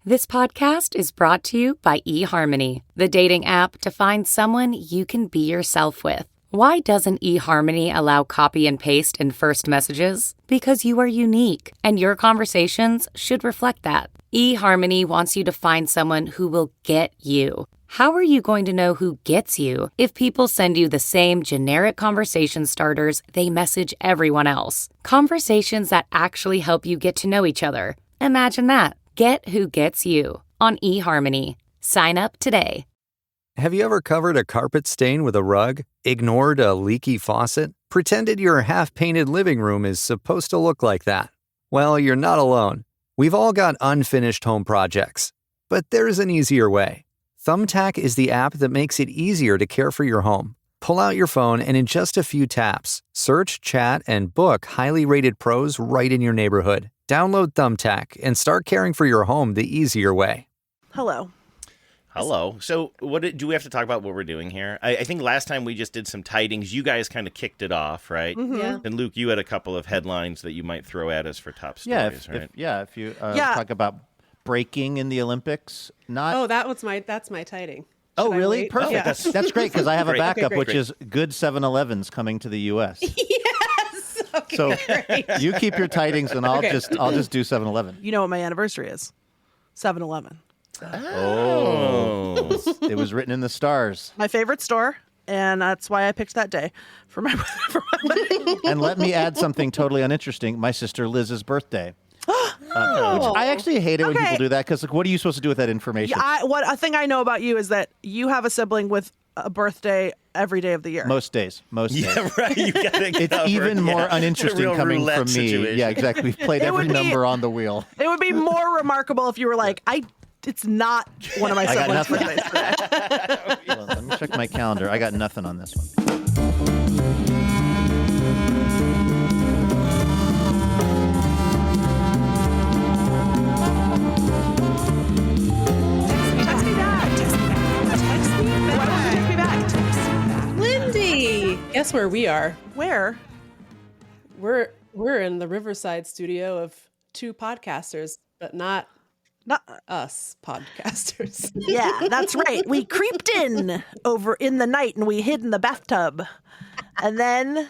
This podcast is brought to you by eHarmony, the dating app to find someone you can be yourself with. Why doesn't eHarmony allow copy and paste in first messages? Because you are unique, and your conversations should reflect that. eHarmony wants you to find someone who will get you. How are you going to know who gets you if people send you the same generic conversation starters they message everyone else? Conversations that actually help you get to know each other. Imagine that. Get who gets you on eHarmony. Sign up today. Have you ever covered a carpet stain with a rug? Ignored a leaky faucet? Pretended your half-painted living room is supposed to look like that? Well, you're not alone. We've all got unfinished home projects. But there's an easier way. Thumbtack is the app that makes it easier to care for your home. Pull out your phone and in just a few taps, search, chat, and book highly rated pros right in your neighborhood. Download Thumbtack and start caring for your home the easier way. Hello. So do we have to talk about what we're doing here? I think last time we just did some tidings. You guys kind of kicked it off, right? Mm-hmm. Yeah. And Luke, you had a couple of headlines that you might throw at us for top stories, right? If you talk about breaking in the Olympics, that's my tiding. Oh, Should I really? wait? Perfect. Yeah. That's great because I have a Great. backup, Okay, which great. is good 7-Elevens coming to the U.S. Yes. Okay, So great. you keep your tidings, and I'll just do 7-Eleven. You know what my anniversary is? 7-Eleven. Oh. It was written in the stars. My favorite store, and that's why I picked that day for my wedding. And let me add something totally uninteresting. My sister Liz's birthday. Which I actually hate it when Okay. people do that because, what are you supposed to do with that information? A thing I know about you is that you have a sibling with a birthday every day of the year. Most days. Yeah, right. You got it. It's even more uninteresting Real coming roulette from me. situation. Yeah, exactly. We've played It every would be- number on the wheel. It would be more remarkable if you were like, it's not one of my I got siblings' nothing. birthdays today. Hold on, let me check my calendar. I got nothing on this one. Text me back. Why don't you text me back? Lindy, guess where we are? Where? We're in the Riverside studio of two podcasters, but not us podcasters. Yeah, that's right. We creeped in over in the night and we hid in the bathtub. And then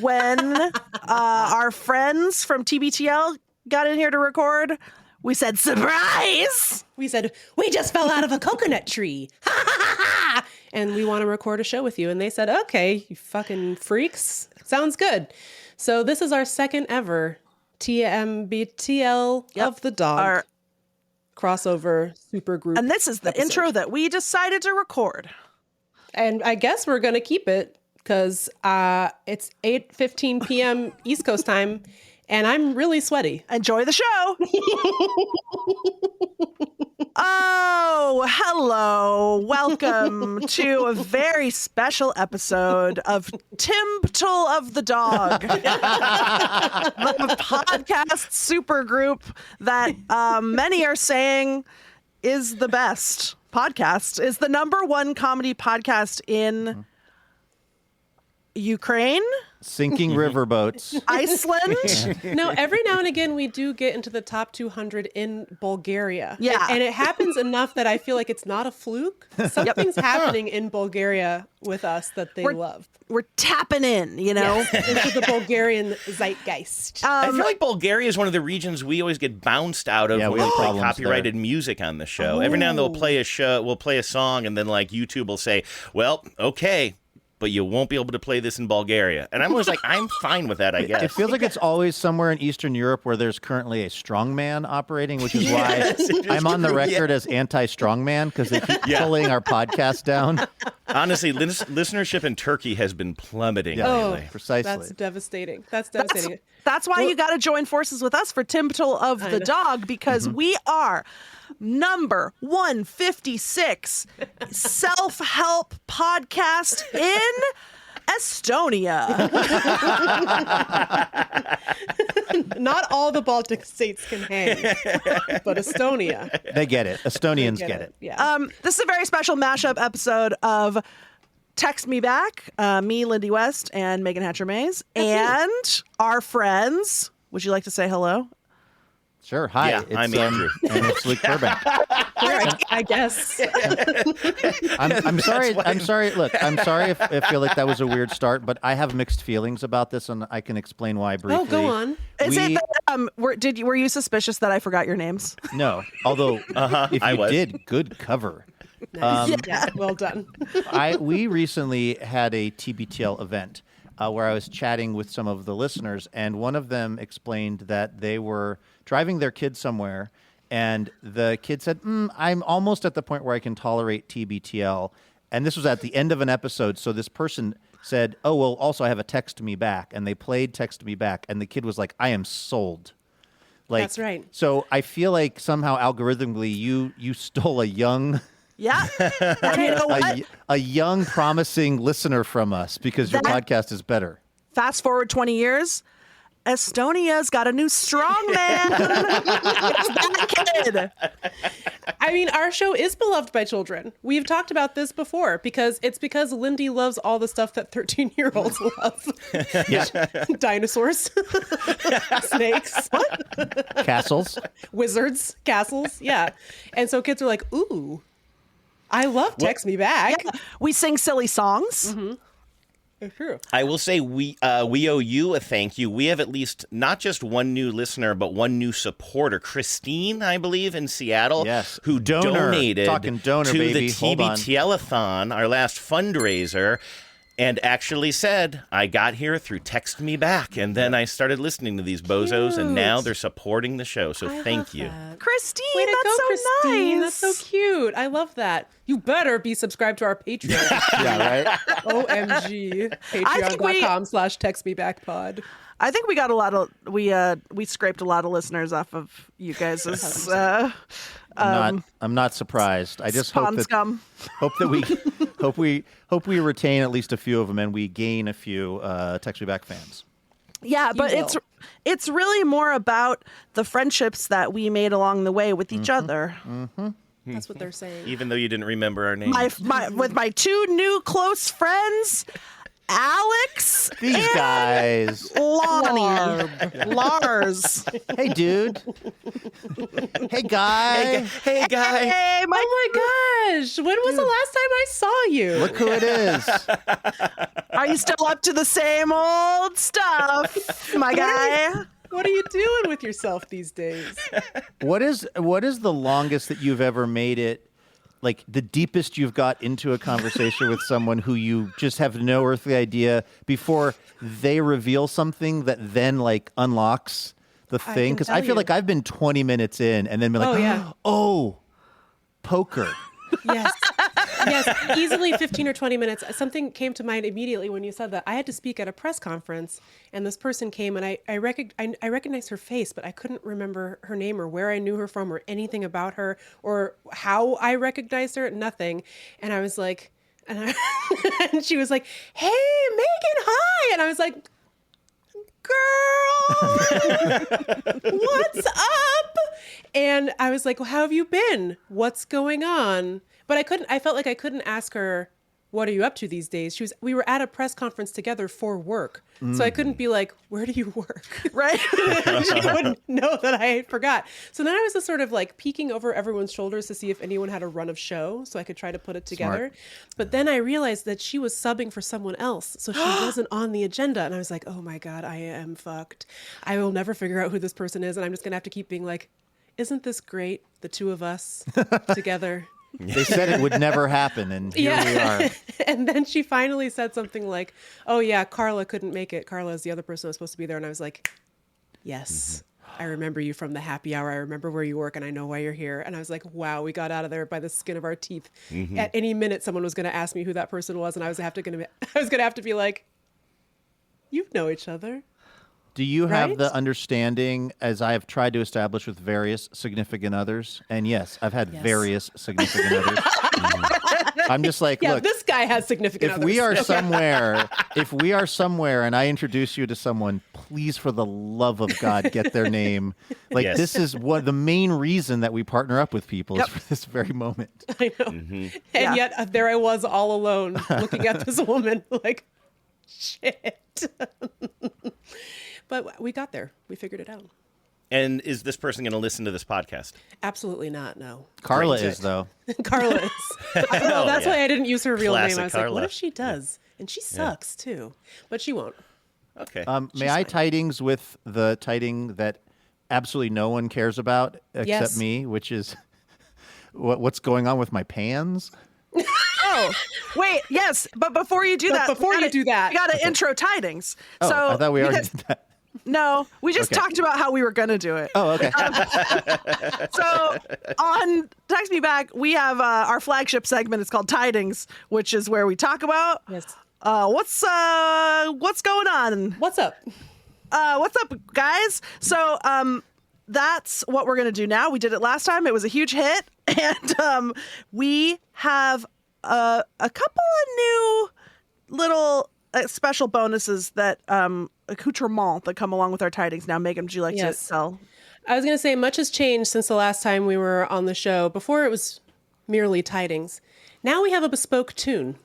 when our friends from TBTL got in here to record, we said, surprise! We said, we just fell out of a coconut tree. And we want to record a show with you. And they said, okay, you fucking freaks. Sounds good. So this is our second ever TMBTL of the dog Our- crossover super group. And this is the episode. intro that we decided to record. And I guess we're going to keep it because it's 8:15 p.m. East Coast time. And I'm really sweaty. Enjoy the show. Oh, hello. Welcome to a very special episode of Timbtle of the Dog, the podcast supergroup that many are saying is the best podcast, is the #1 comedy podcast in Ukraine, Sinking riverboats. Iceland. No, every now and again we do get into the top 200 in Bulgaria. Yeah. And it happens enough that I feel like it's not a fluke. Something's happening in Bulgaria with us that they love. We're tapping in, you know? Into the Bulgarian zeitgeist. I feel like Bulgaria is one of the regions we always get bounced out of Yeah, when we we have play problems copyrighted music on the show. Every now and then we'll play a song, and then like YouTube will say, well, okay, but you won't be able to play this in Bulgaria. And I'm always like, I'm fine with that, I guess. It feels like it's always somewhere in Eastern Europe where there's currently a strongman operating, which is why I'm on the record as anti-strongman because they keep pulling our podcast down. Honestly, listenership in Turkey has been plummeting lately. Precisely. That's devastating. That's devastating. That's why you got to join forces with us for Timbtle of the Dog, because we are number 156 self-help podcast in Estonia. Not all the Baltic states can hang, but Estonia. They get it. Estonians get it. Yeah. This is a very special mashup episode of Text Me Back, me, Lindy West, and Megan Hatcher-Mays, and our friends. Would you like to say hello? Sure. Hi, Yeah, it's, I'm Andrew. And it's Luke Burbank. I guess. I'm sorry. I'm sorry. Look, I'm sorry if I feel like that was a weird start, but I have mixed feelings about this, and I can explain why briefly. Oh, go on. Is it that, were you suspicious that I forgot your names? No, although if I you was. did, good cover. Nice. Yeah, well done. We recently had a TBTL event where I was chatting with some of the listeners, and one of them explained that they were driving their kids somewhere, and the kid said, I'm almost at the point where I can tolerate TBTL. And this was at the end of an episode, so this person said, oh, well, also I have a Text Me Back, and they played Text Me Back, and the kid was like, I am sold. Like, That's right. So I feel like somehow algorithmically you stole a young... Yeah. And you know what? A young, promising listener from us because your podcast is better. Fast forward 20 years, Estonia's got a new strongman. It's that kid. I mean, our show is beloved by children. We've talked about this before because Lindy loves all the stuff that 13-year-olds love. Yeah. Dinosaurs, snakes, Castles. wizards, castles. Yeah. And so kids are like, ooh, I love Text Me Back. Yeah. We sing silly songs. Mm-hmm. It's true. I will say we owe you a thank you. We have at least not just one new listener, but one new supporter, Christine, I believe, in Seattle, Yes. who donated Talking donor, to baby. the Hold on. TBTL-a-thon, our last fundraiser, and actually said, I got here through Text Me Back, and then I started listening to these bozos, and now they're supporting the show, so thank you. Christine, Way to that's go, so Christine. nice. That's so cute. I love that. You better be subscribed to our Patreon. Yeah, right? OMG. think Patreon.com/TextMeBackPod. I think we got a lot of we scraped a lot of listeners off of you guys' I'm not surprised. I just spawn scum. hope we retain at least a few of them and we gain a few Text Me Back fans. Yeah, but will. it's really more about the friendships that we made along the way with each other. That's what they're saying. Even though you didn't remember our name. With my two new close friends, Alex These and guys. Lonnie. Lars. Hey, dude. Hey, guy. Hey, guy. Hey, Oh my gosh. When was the last time I saw you? Look who it is. are you still up to the same old stuff, my guy? What are you doing with yourself these days? What is the longest that you've ever made it? Like the deepest you've got into a conversation with someone who you just have no earthly idea before they reveal something that then like unlocks the thing? Because I feel like I've been 20 minutes in and then been like, Oh, yeah. oh, poker. Yes. Yes, easily 15 or 20 minutes. Something came to mind immediately when you said that. I had to speak at a press conference, and this person came, and I recognized her face, but I couldn't remember her name or where I knew her from or anything about her or how I recognized her, nothing. And I was like, and she was like, hey, Meagan, hi. And I was like, girl, what's up? And I was like, well, how have you been? What's going on? But I felt like I couldn't ask her, what are you up to these days? We were at a press conference together for work. So I couldn't be like, where do you work? Right? She wouldn't know that I forgot. So then I was just sort of like peeking over everyone's shoulders to see if anyone had a run of show so I could try to put it together. Smart. But then I realized that she was subbing for someone else. So she wasn't on the agenda. And I was like, oh my God, I am fucked. I will never figure out who this person is. And I'm just going to have to keep being like, isn't this great? The two of us together. They said it would never happen, and here we are. And then she finally said something like, oh yeah, Carla couldn't make it. Carla is the other person who was supposed to be there. And I was like, yes, I remember you from the happy hour. I remember where you work and I know why you're here. And I was like, wow, we got out of there by the skin of our teeth. At any minute, someone was going to ask me who that person was. And I was going to have to be like, you know each other. Do you have Right? the understanding, as I have tried to establish with various significant others? And yes, I've had various significant others. I'm just like, Yeah, look, this guy has significant if others. we are somewhere and I introduce you to someone, please, for the love of God, get their name. Like, Yes. this is the main reason that we partner up with people is for this very moment. I know. And yet there I was all alone looking at this woman like, shit. But we got there. We figured it out. And is this person going to listen to this podcast? Absolutely not. No. Carla Great. is, though. Carla is. No, that's why I didn't use her real Classic name. I was Carla. like, what if she does? And she sucks too, but she won't. Okay. May I tidings with the tiding that absolutely no one cares about except Yes. me, which is what's going on with my pans? Oh, wait, yes, but before you do But that, before you do that- you got to intro tidings. Oh, so I thought we already because- did that. No, we just Okay. talked about how we were going to do it. Oh, okay. So on Text Me Back, we have our flagship segment. It's called Tidings, which is where we talk about Yes. what's going on. What's up? What's up, guys? So that's what we're going to do now. We did it last time. It was a huge hit. And we have a couple of new little special bonuses that accoutrement that come along with our tidings. Now, Megan, would you like Yes. to tell? I was going to say much has changed since the last time we were on the show. Before it was merely tidings. Now we have a bespoke tune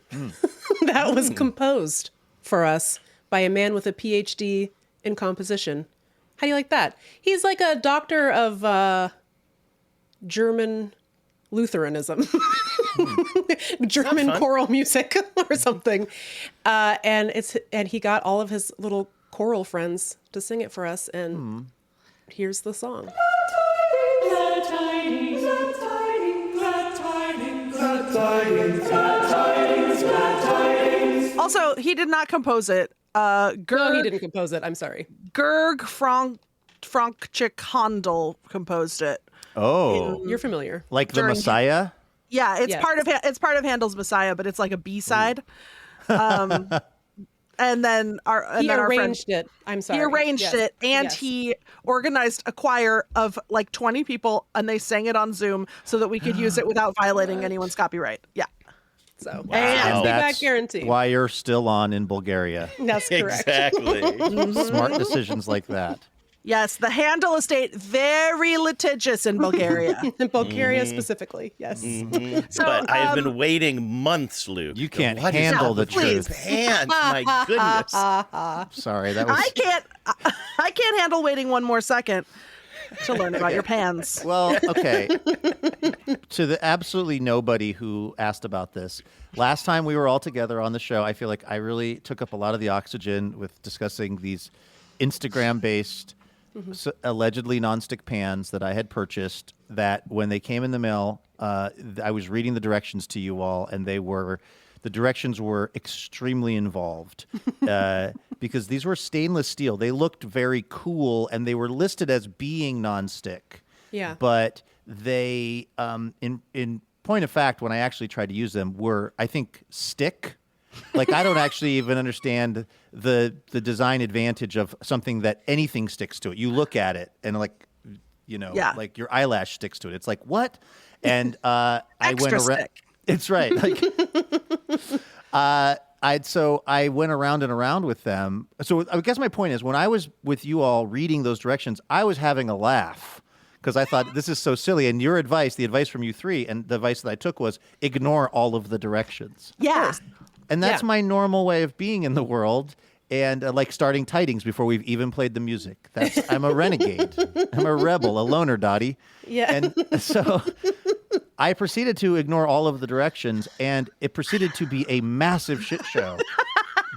that was composed for us by a man with a PhD in composition. How do you like that? He's like a doctor of German Lutheranism, German fun. choral music or something. And he got all of his little choral friends to sing it for us. And here's the song. Also, he did not compose it. No, he didn't compose it. I'm sorry. Gerg Frankchik Handel composed it. Oh, You're familiar. like the during- Messiah? Yeah, it's Yes. part of Handel's Messiah, but it's like a B-side. And then our He friend, arranged it. I'm sorry. he arranged Yes. it, and Yes. he organized a choir of like 20 people, and they sang it on Zoom so that we could use it without violating anyone's copyright. Yeah. So, And and back that's guarantee. why you're still on in Bulgaria. That's correct. Exactly. Smart decisions like that. Yes, the Handel estate, very litigious in Bulgaria. In Bulgaria specifically, yes. So, But I've been waiting months, Luke. You can't What is handle up the with these truth. Pants, my goodness. Sorry, that was I can't handle waiting one more second to learn about your pans. well, okay. To the absolutely nobody who asked about this, last time we were all together on the show, I feel like I really took up a lot of the oxygen with discussing these Instagram-based, allegedly nonstick pans that I had purchased. That when they came in the mail, I was reading the directions to you all, and the directions were extremely involved because these were stainless steel. They looked very cool, and they were listed as being nonstick. Yeah. But they, in point of fact, when I actually tried to use them, were, I think, stick. Like, I don't actually even understand the design advantage of something that anything sticks to it. You look at it, and like, Yeah. like your eyelash sticks to it. It's like, what? And I went Extra around. stick. It's right. Like, I went around and around with them. So I guess my point is, when I was with you all reading those directions, I was having a laugh because I thought this is so silly. And your advice, the advice from you three, and the advice that I took was ignore all of the directions. Yeah. And that's Yeah. my normal way of being in the world. And like starting tidings before we've even played the music. I'm a renegade. I'm a rebel, a loner, Dottie. Yeah. And so I proceeded to ignore all of the directions, and it proceeded to be a massive shit show.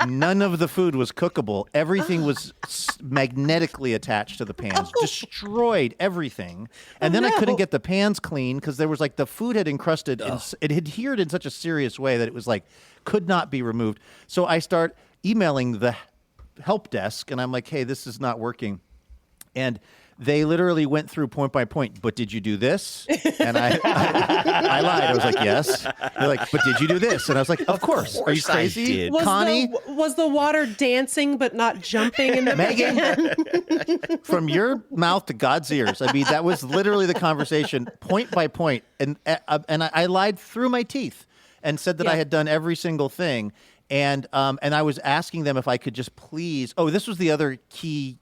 None of the food was cookable. Everything was magnetically attached to the pans, destroyed everything. And then I couldn't get the pans clean because there was like the food had encrusted, it adhered in such a serious way that it was like could not be removed. So I start emailing the help desk, and I'm like, hey, this is not working. And they literally went through point by point. But did you do this? And I lied. I was like, yes. They're like, but did you do this? And I was like, of course. Are you course I crazy, did. Connie? Was the water dancing but not jumping in the Megan, from your mouth to God's ears. I mean, that was literally the conversation, point by point. And I lied through my teeth and said that I Yeah. had done every single thing. And I was asking them if I could just please. Oh, this was the other key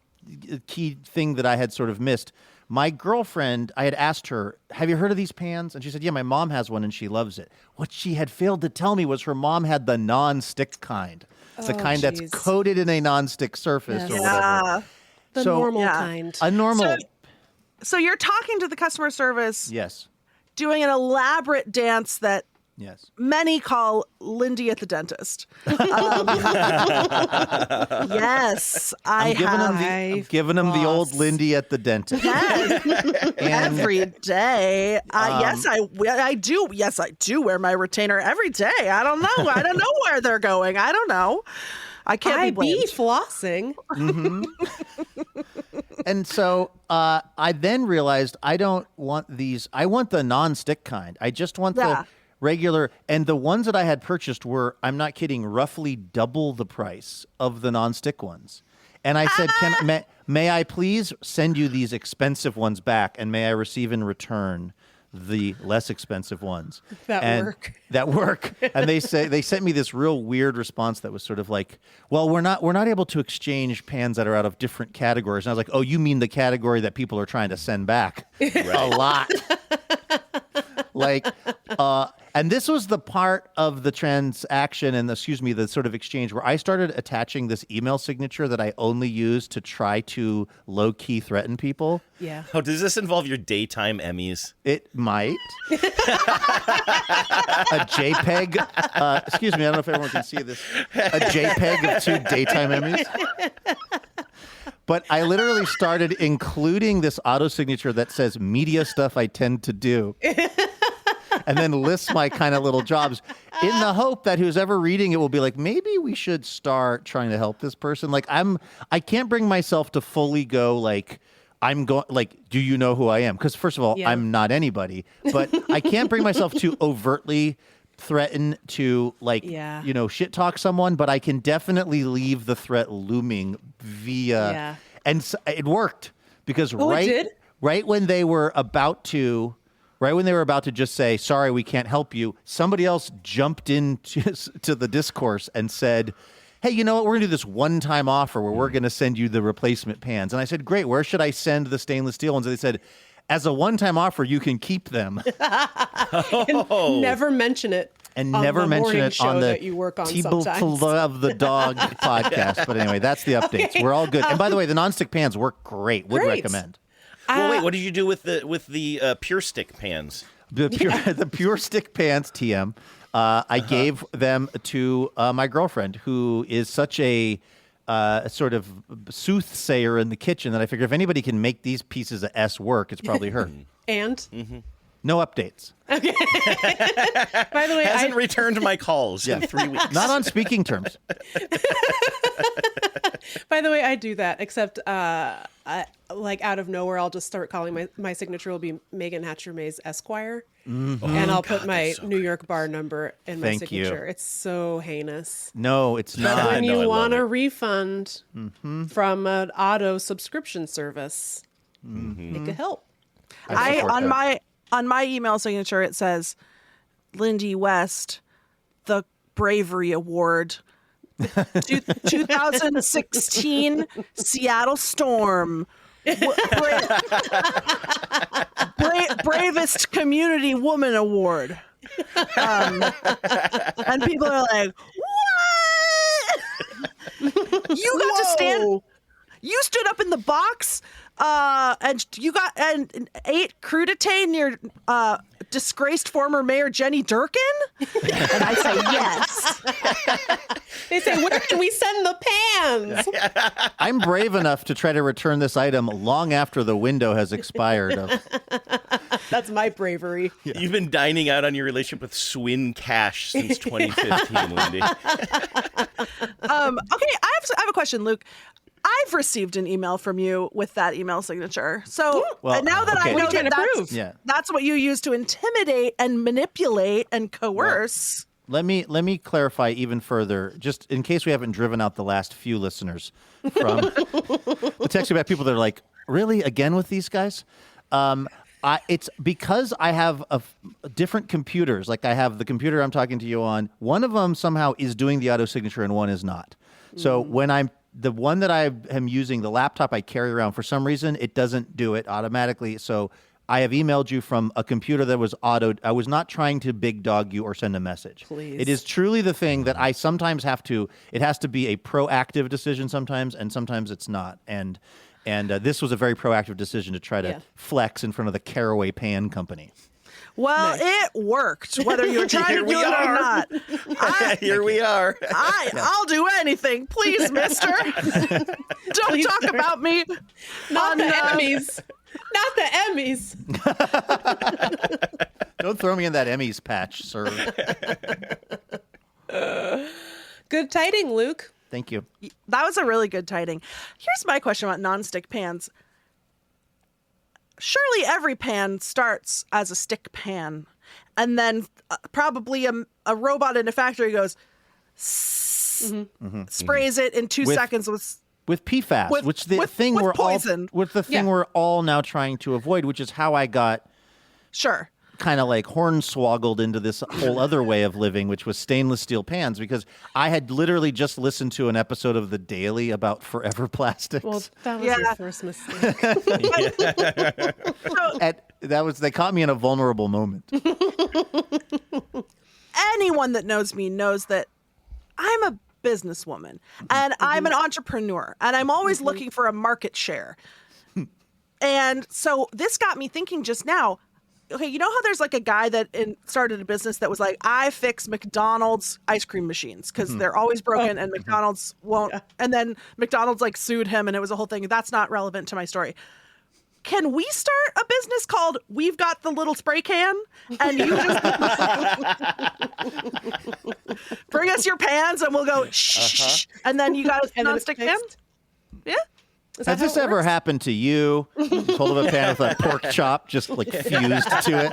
thing that I had sort of missed. My girlfriend, I had asked her, have you heard of these pans? And she said, yeah, my mom has one and she loves it. What she had failed to tell me was her mom had the non-stick kind. The kind that's geez. coated in a non-stick surface or Yes. whatever. Yeah. The So- normal Yeah. kind. A normal. So you're talking to the customer service, Yes. doing an elaborate dance that Yes. many call Lindy at the dentist. Yes, I'm giving him the old Lindy at the dentist. Yes. Every day. Yes, I do. Yes, I do wear my retainer every day. I don't know. I don't know where they're going. I don't know. I can't be blamed. flossing. Mm-hmm. And so I then realized I don't want these. I want the non-stick kind. I just want the regular. And the ones that I had purchased were, I'm not kidding, roughly double the price of the non-stick ones. And I said, may I please send you these expensive ones back, and may I receive in return the less expensive ones that work. And they sent me this real weird response that was sort of like, well, we're not able to exchange pans that are out of different categories. And I was like, oh, you mean the category that people are trying to send back? A lot. And this was the part of the transaction and the sort of exchange where I started attaching this email signature that I only use to try to low-key threaten people. Yeah. Oh, does this involve your daytime Emmys? It might. A JPEG. Excuse me, I don't know if everyone can see this. A JPEG of 2 daytime Emmys. But I literally started including this auto signature that says media stuff I tend to do. And then lists my kind of little jobs in the hope that who's ever reading it will be like, maybe we should start trying to help this person. Like I can't bring myself to fully go do you know who I am? Because first of all, I'm not anybody, but I can't bring myself to overtly threaten to shit talk someone, but I can definitely leave the threat looming via, and so it worked because right when they were about to just say, sorry, we can't help you, somebody else jumped into the discourse and said, hey, you know what? We're going to do this one-time offer where we're going to send you the replacement pans. And I said, great. Where should I send the stainless steel ones? And they said, as a one-time offer, you can keep them. And never mention it. And never mention it on the that you work on Table sometimes. of the Dog podcast. But anyway, that's the updates. Okay. We're all good. And by the way, the nonstick pans work great. Would recommend. Well, wait. What did you do with the pure stick pans? The pure stick pans, TM. I gave them to my girlfriend, who is such a sort of soothsayer in the kitchen that I figured if anybody can make these pieces of S work, it's probably her. And? Mm-hmm. No updates. Okay. By the way, hasn't returned my calls in 3 weeks. Not on speaking terms. By the way, I do that, except out of nowhere, I'll just start calling my signature will be Meagan Hatcher Mays Esquire. Mm-hmm. And I'll put my New York bar number in my signature. It's so heinous. No, it's not. But when you want a refund from an auto subscription service, it could help. On my email signature, it says, Lindy West, the Bravery Award, 2016 Seattle Storm, Bravest Community Woman Award. And people are like, what? You got to stand... You stood up in the box and ate crudité near disgraced former Mayor Jenny Durkin? And I say yes. They say, where can we send the pans? I'm brave enough to try to return this item long after the window has expired. That's my bravery. Yeah. You've been dining out on your relationship with Swin Cash since 2015, Lindy. Okay, I have a question, Luke. I've received an email from you with that email signature. So now that I know that's what you use to intimidate and manipulate and coerce. Well, let me clarify even further, just in case we haven't driven out the last few listeners from the text about people that are like, really, again with these guys? It's because I have different computers. Like I have the computer I'm talking to you on. One of them somehow is doing the auto signature and one is not. So when the one that I am using, the laptop I carry around, for some reason, it doesn't do it automatically. So I have emailed you from a computer that was autoed. I was not trying to big dog you or send a message. Please. It is truly the thing that I sometimes have to, it has to be a proactive decision sometimes, and sometimes it's not. And And this was a very proactive decision to try to flex in front of the Caraway Pan Company. Well, it worked, whether you're trying to do it or not. Here we are. I'll do anything. Please, mister. Don't talk about me. Not the Emmys. Not the Emmys. Don't throw me in that Emmys patch, sir. Good tiding, Luke. Thank you. That was a really good tiding. Here's my question about nonstick pans. Surely every pan starts as a stick pan, and then probably a robot in a factory goes, sprays it in 2 seconds with PFAS, which the thing with we're poison. we're all now trying to avoid, which is how I got kind of like hornswoggled into this whole other way of living, which was stainless steel pans, because I had literally just listened to an episode of The Daily about forever plastics. Well, that was your first mistake. They caught me in a vulnerable moment. Anyone that knows me knows that I'm a businesswoman and I'm an entrepreneur and I'm always looking for a market share. And so this got me thinking just now, okay, you know how there's like a guy that started a business that was like, I fix McDonald's ice cream machines because they're always broken and McDonald's won't. And then McDonald's like sued him and it was a whole thing. That's not relevant to my story. Can we start a business called We've Got the Little Spray Can? And you just bring us your pans and we'll go shh. And then you got a nonstick pan? Yeah. Has this ever happened to you? Just hold up a pan with a pork chop just like fused to it.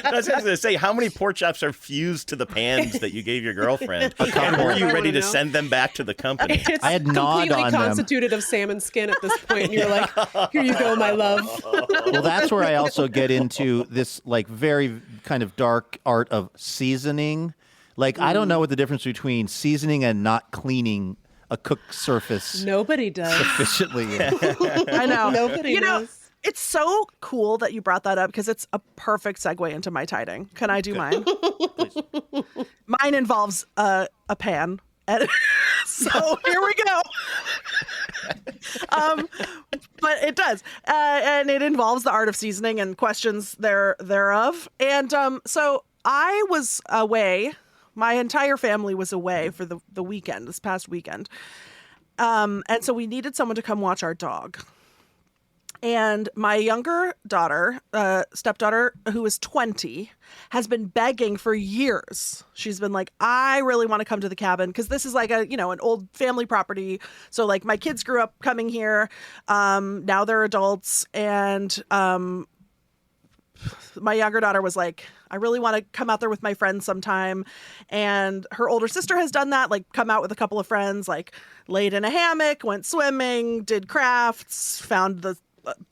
I was going to say, how many pork chops are fused to the pans that you gave your girlfriend? And were you ready to send them back to the company? I had gnawed on them. Completely constituted of salmon skin at this point. And you're like, here you go, my love. Well, that's where I also get into this like very kind of dark art of seasoning. Like, I don't know what the difference between seasoning and not cleaning a cooked surface. Nobody does. Sufficiently. I know. Nobody does. It's so cool that you brought that up because it's a perfect segue into my tiding. Can I do mine? Please. Mine involves a pan. So here we go. But it does. And it involves the art of seasoning and questions thereof. And so I was away. My entire family was away for the weekend, this past weekend. And so we needed someone to come watch our dog. And my younger daughter, stepdaughter, who is 20, has been begging for years. She's been like, I really want to come to the cabin because this is like an old family property. So like my kids grew up coming here. Now they're adults. And my younger daughter was like, I really want to come out there with my friends sometime. And her older sister has done that, like come out with a couple of friends, like laid in a hammock, went swimming, did crafts, found the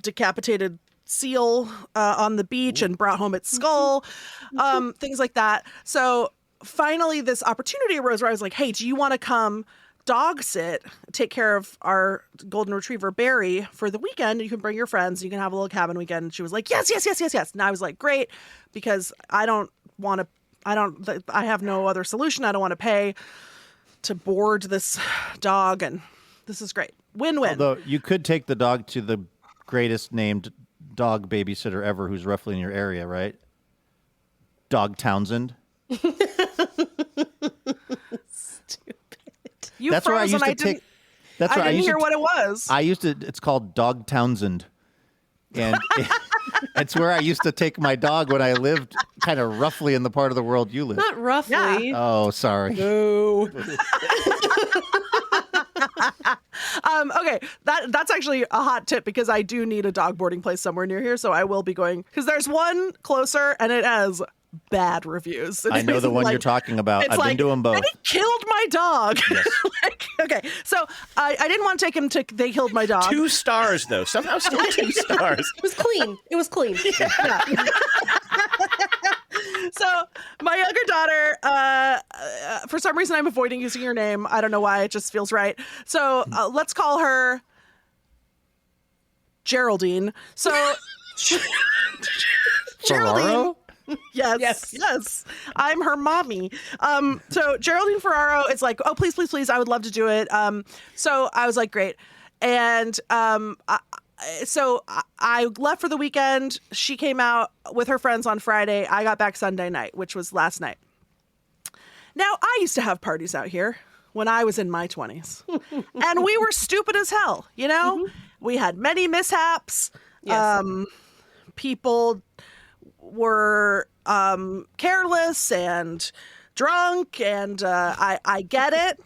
decapitated seal on the beach and brought home its skull, things like that. So finally this opportunity arose where I was like, hey, do you want to come dog sit, take care of our golden retriever Barry for the weekend? You can bring your friends, you can have a little cabin weekend. And she was like, yes. And I was like, great, because I have no other solution. I don't want to pay to board this dog, and this is great. Win-win. Although you could take the dog to the greatest named dog babysitter ever who's roughly in your area, right? Dog Townsend. You that's where I used to take. That's I where didn't I used hear to, what it was. It's called Dog Townsend, and it's where I used to take my dog when I lived kind of roughly in the part of the world you live. Not roughly. Yeah. Oh, sorry. No. Okay, that's actually a hot tip because I do need a dog boarding place somewhere near here, so I will be going because there's one closer and it has bad reviews. I know the one you're talking about. I've been to them both. They killed my dog. Yes. Okay, so I didn't want to take him to They Killed My Dog. 2 stars, though. Somehow still 2 stars. It was clean. It was clean. Yeah. So my younger daughter, for some reason I'm avoiding using her name. I don't know why. It just feels right. So let's call her Geraldine. So Ferraro? Yes. I'm her mommy. So Geraldine Ferraro is like, oh, please, I would love to do it. So I was like, great. And so I left for the weekend. She came out with her friends on Friday. I got back Sunday night, which was last night. Now, I used to have parties out here when I was in my 20s. And we were stupid as hell, you know? Mm-hmm. We had many mishaps. Yes. People were careless and drunk, and I get it.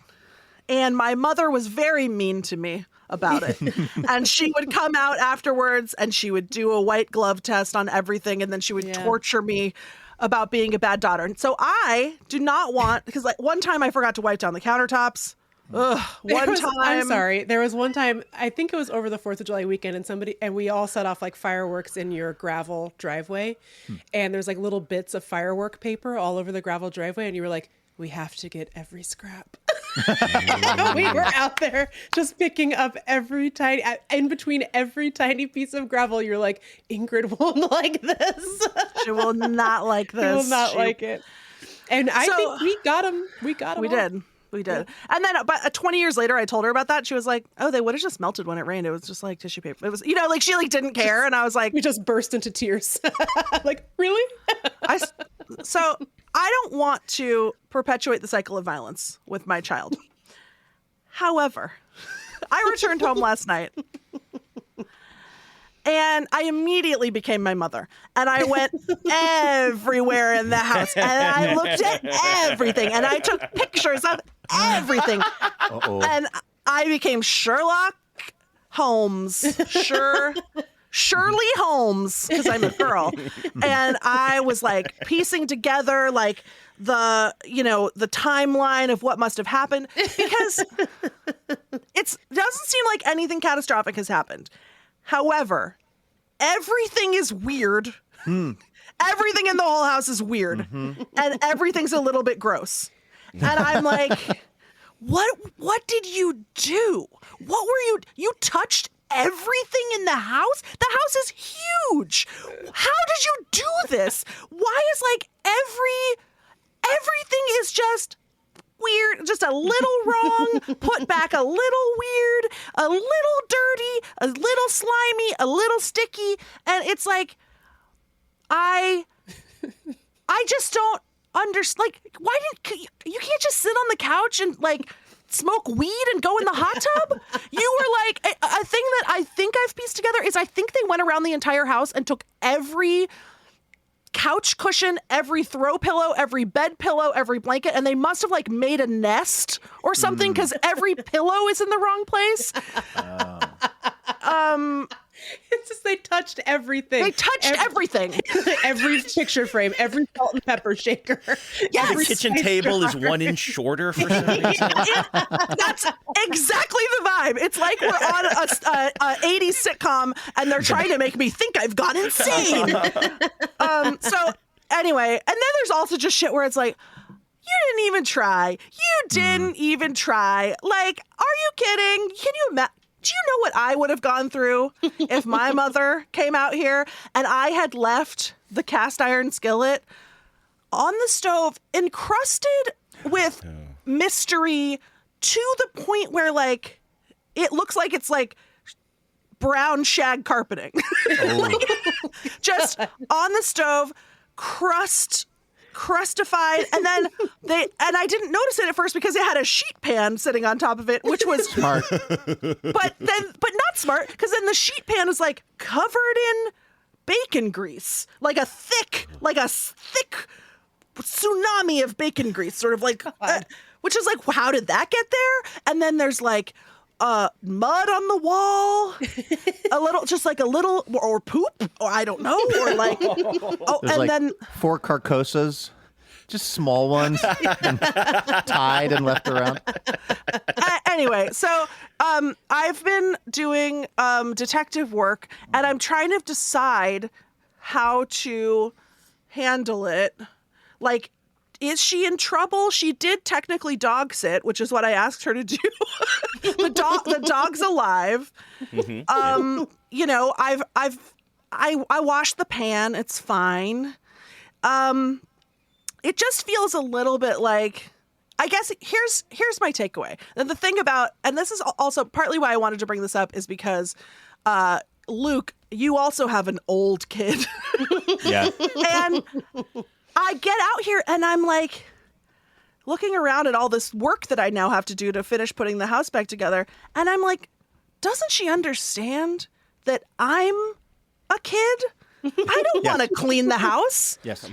And my mother was very mean to me about it. And she would come out afterwards and she would do a white glove test on everything, and then she would torture me about being a bad daughter. And so I do not want, because like one time I forgot to wipe down the countertops. I'm sorry. There was one time, I think it was over the 4th of July weekend, and we all set off like fireworks in your gravel driveway. And there's like little bits of firework paper all over the gravel driveway. And you were like, we have to get every scrap. We were out there just picking up in between every tiny piece of gravel. You're like, Ingrid won't like this. She will not like this. She will not like it. And I think we got them. We did. We did. Yeah. And then about 20 years later, I told her about that. She was like, oh, they would have just melted when it rained. It was just like tissue paper. It was, like she like didn't care. And I was like, we just burst into tears. Like, really? So I don't want to perpetuate the cycle of violence with my child. However, I returned home last night and I immediately became my mother. And I went everywhere in the house and I looked at everything and I took pictures of everything. Uh-oh. And I became Sherlock Holmes. Shirley Holmes, because I'm a girl. And I was like piecing together like the timeline of what must have happened, because it doesn't seem like anything catastrophic has happened. However, everything is weird. Everything in the whole house is weird. Mm-hmm. And everything's a little bit gross. And I'm like, what did you do? What were you touched everything in the house? The house is huge. How did you do this? Why is like everything is just weird, just a little wrong, put back a little weird, a little dirty, a little slimy, a little sticky. And it's like, I just don't understand. Like, why you can't just sit on the couch and like smoke weed and go in the hot tub? You were like, a thing that I think I've pieced together is I think they went around the entire house and took every couch cushion, every throw pillow, every bed pillow, every blanket, and they must have like made a nest or something, because every pillow is in the wrong place. It's just they touched everything. They touched everything. Every picture frame, every salt and pepper shaker. Yes. The kitchen table is 1 inch shorter for some reason. That's exactly the vibe. It's like we're on a 80s sitcom and they're trying to make me think I've gone insane. So anyway, and then there's also just shit where it's like, you didn't even try. You didn't even try. Like, are you kidding? Can you imagine? Do you know what I would have gone through if my mother came out here and I had left the cast iron skillet on the stove encrusted with mystery to the point where like it looks like it's like brown shag carpeting. Like, just on the stove, crustified, and then I didn't notice it at first because it had a sheet pan sitting on top of it, which was smart, but not smart, because then the sheet pan is like covered in bacon grease, like a thick tsunami of bacon grease, sort of like, which is like, how did that get there? And then there's like mud on the wall, a little, or poop, or I don't know, or like, there's and like then 4 carcosas, just small ones, tied and left around. Anyway, so I've been doing detective work, and I'm trying to decide how to handle it. Like, is she in trouble? She did technically dog sit, which is what I asked her to do. The dog's alive. Mm-hmm. You know, I washed the pan. It's fine. It just feels a little bit like I guess here's my takeaway. And the thing about, and this is also partly why I wanted to bring this up, is because Luke, you also have an old kid. Yeah. And I get out here and I'm like looking around at all this work that I now have to do to finish putting the house back together. And I'm like, doesn't she understand that I'm a kid? I don't want to clean the house. Yes.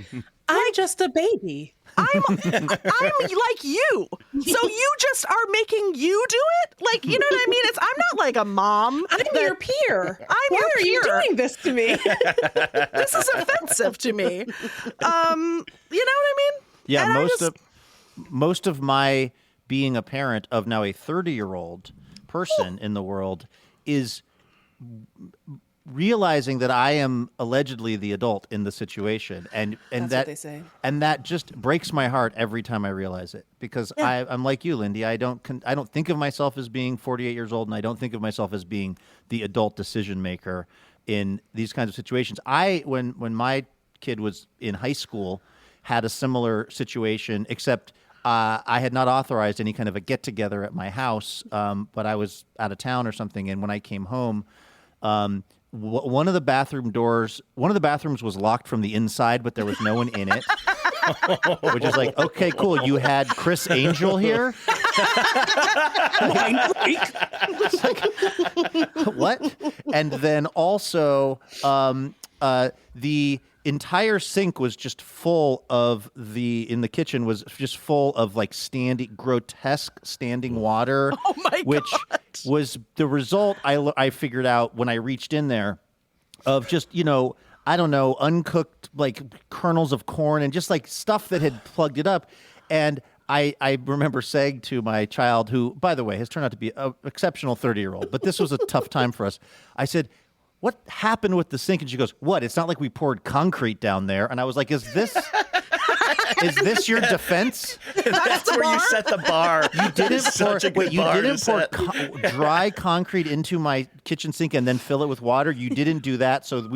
I'm just a baby. I'm like you. So you just are making you do it? Like, you know what I mean? I'm not like a mom. I'm your peer. Why are you doing this to me? This is offensive to me. You know what I mean? Yeah, And most of my being a parent of now a 30-year-old person in the world is realizing that I am allegedly the adult in the situation, and That's that what they say. and that just breaks my heart every time I realize it, because I'm like you, Lindy. I don't think of myself as being 48 years old, and I don't think of myself as being the adult decision maker in these kinds of situations. When my kid was in high school, had a similar situation, except I had not authorized any kind of a get together at my house, but I was out of town or something, and when I came home. One of the bathrooms was locked from the inside, but there was no one in it. Which is like, okay, cool. You had Chris Angel here? It's like, what? And then also, the entire sink was just full of in the kitchen was just full of like grotesque standing water. Oh my which God. was the result I figured out when I reached in there of just, I don't know, uncooked like kernels of corn and just like stuff that had plugged it up. And I remember saying to my child, who, by the way, has turned out to be an exceptional 30-year-old, but this was a tough time for us. I said, what happened with the sink? And she goes, what? It's not like we poured concrete down there. And I was like, is this your defense? That's where you set the bar. You didn't pour dry concrete into my kitchen sink and then fill it with water. You didn't do that. So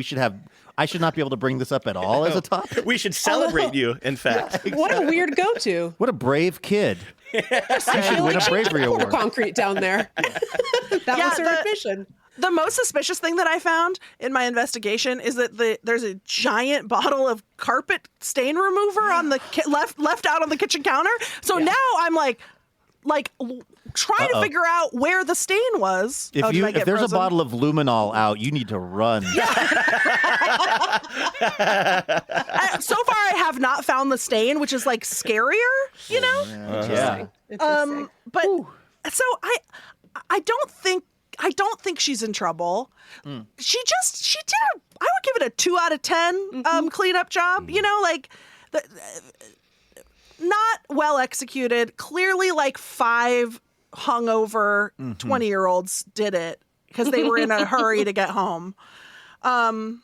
I should not be able to bring this up at all as a topic. We should celebrate you, in fact. What a weird go-to. What a brave kid. You should win a bravery Pour award. concrete down there. That was her admission. The most suspicious thing that I found in my investigation is that there's a giant bottle of carpet stain remover on the left out on the kitchen counter. So now I'm like trying to figure out where the stain was. If there's a bottle of luminol out, you need to run. So far, I have not found the stain, which is like scarier, Yeah. Interesting. But so I don't think she's in trouble. She did I would give it a 2 out of 10 cleanup job. Not well executed. Clearly, like 5 hungover 20-year-olds did it because they were in a hurry to get home. But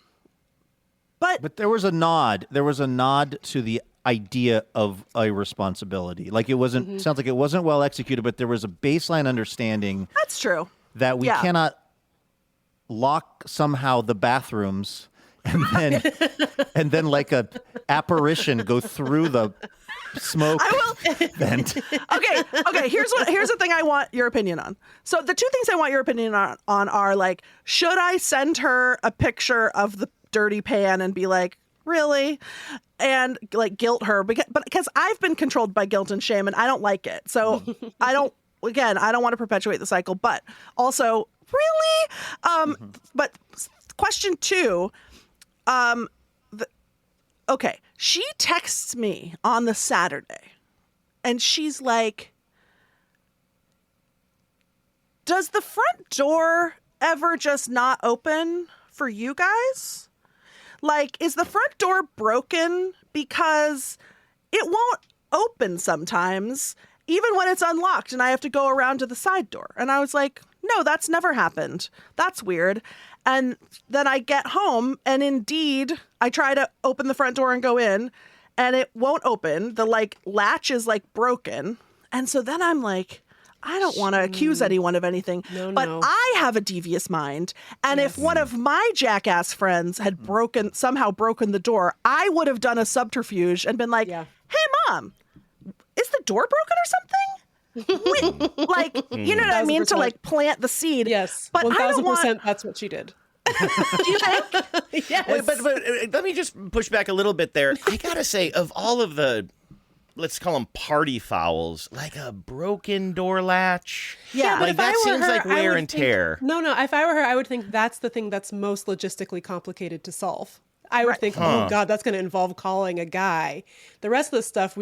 there was a nod. There was a nod to the idea of a responsibility. Like it wasn't. Sounds like it wasn't well executed, but there was a baseline understanding. That's true. That we cannot lock somehow the bathrooms and then like a apparition go through the smoke vent. Okay. Here's the thing I want your opinion on. So the 2 things I want your opinion on are like, should I send her a picture of the dirty pan and be like, really? And like guilt her because I've been controlled by guilt and shame and I don't like it. So I don't want to perpetuate the cycle, but also really? But question 2, she texts me on the Saturday and she's like, does the front door ever just not open for you guys? Like, is the front door broken because it won't open sometimes, even when it's unlocked and I have to go around to the side door? And I was like, no, that's never happened. That's weird. And then I get home and indeed I try to open the front door and go in and it won't open. The latch is broken. And so then I'm like, I don't want to accuse anyone of anything, but I have a devious mind. And if one of my jackass friends had somehow broken the door, I would have done a subterfuge and been like, hey, Mom, is the door broken or something? Like, you know what I mean? To like plant the seed. Yes. But 1,000% that's what she did. Do you think? Yes. Wait, but let me just push back a little bit there. I gotta say, of all of the, let's call them party fouls, like a broken door latch. Yeah. Like that seems like I wear would and think- tear. No, if I were her, I would think that's the thing that's most logistically complicated to solve. I would think, oh God, that's going to involve calling a guy. The rest of the stuff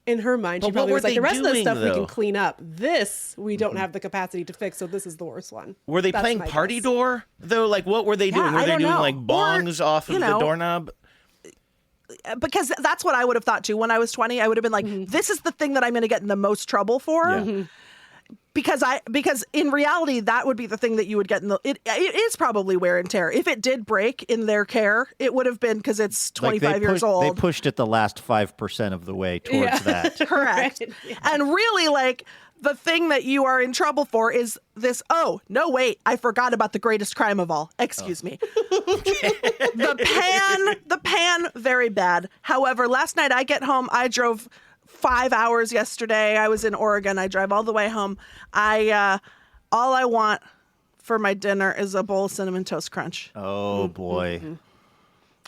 in her mind, she But probably what was were like, the they rest of the doing, stuff we though? can clean up. This we don't have the capacity to fix, so this is the worst one. Were they That's playing my party guess. door though? Like what were they doing? Were I they don't doing know. like bongs off of you the know, doorknob? Because that's what I would have thought too. When I was 20, I would have been like, this is the thing that I'm going to get in the most trouble for. Yeah. Because in reality, that would be the thing that you would get in it is probably wear and tear. If it did break in their care, it would have been because it's 25 years old. They pushed it the last 5% of the way towards that. Correct. Right. Yeah. And really, like, the thing that you are in trouble for is this, oh, no, wait, I forgot about the greatest crime of all. Excuse me. The pan, very bad. However, last night I get home, I drove 5 hours yesterday. I was in Oregon. I drive all the way home. All I want for my dinner is a bowl of Cinnamon Toast Crunch. Oh, boy.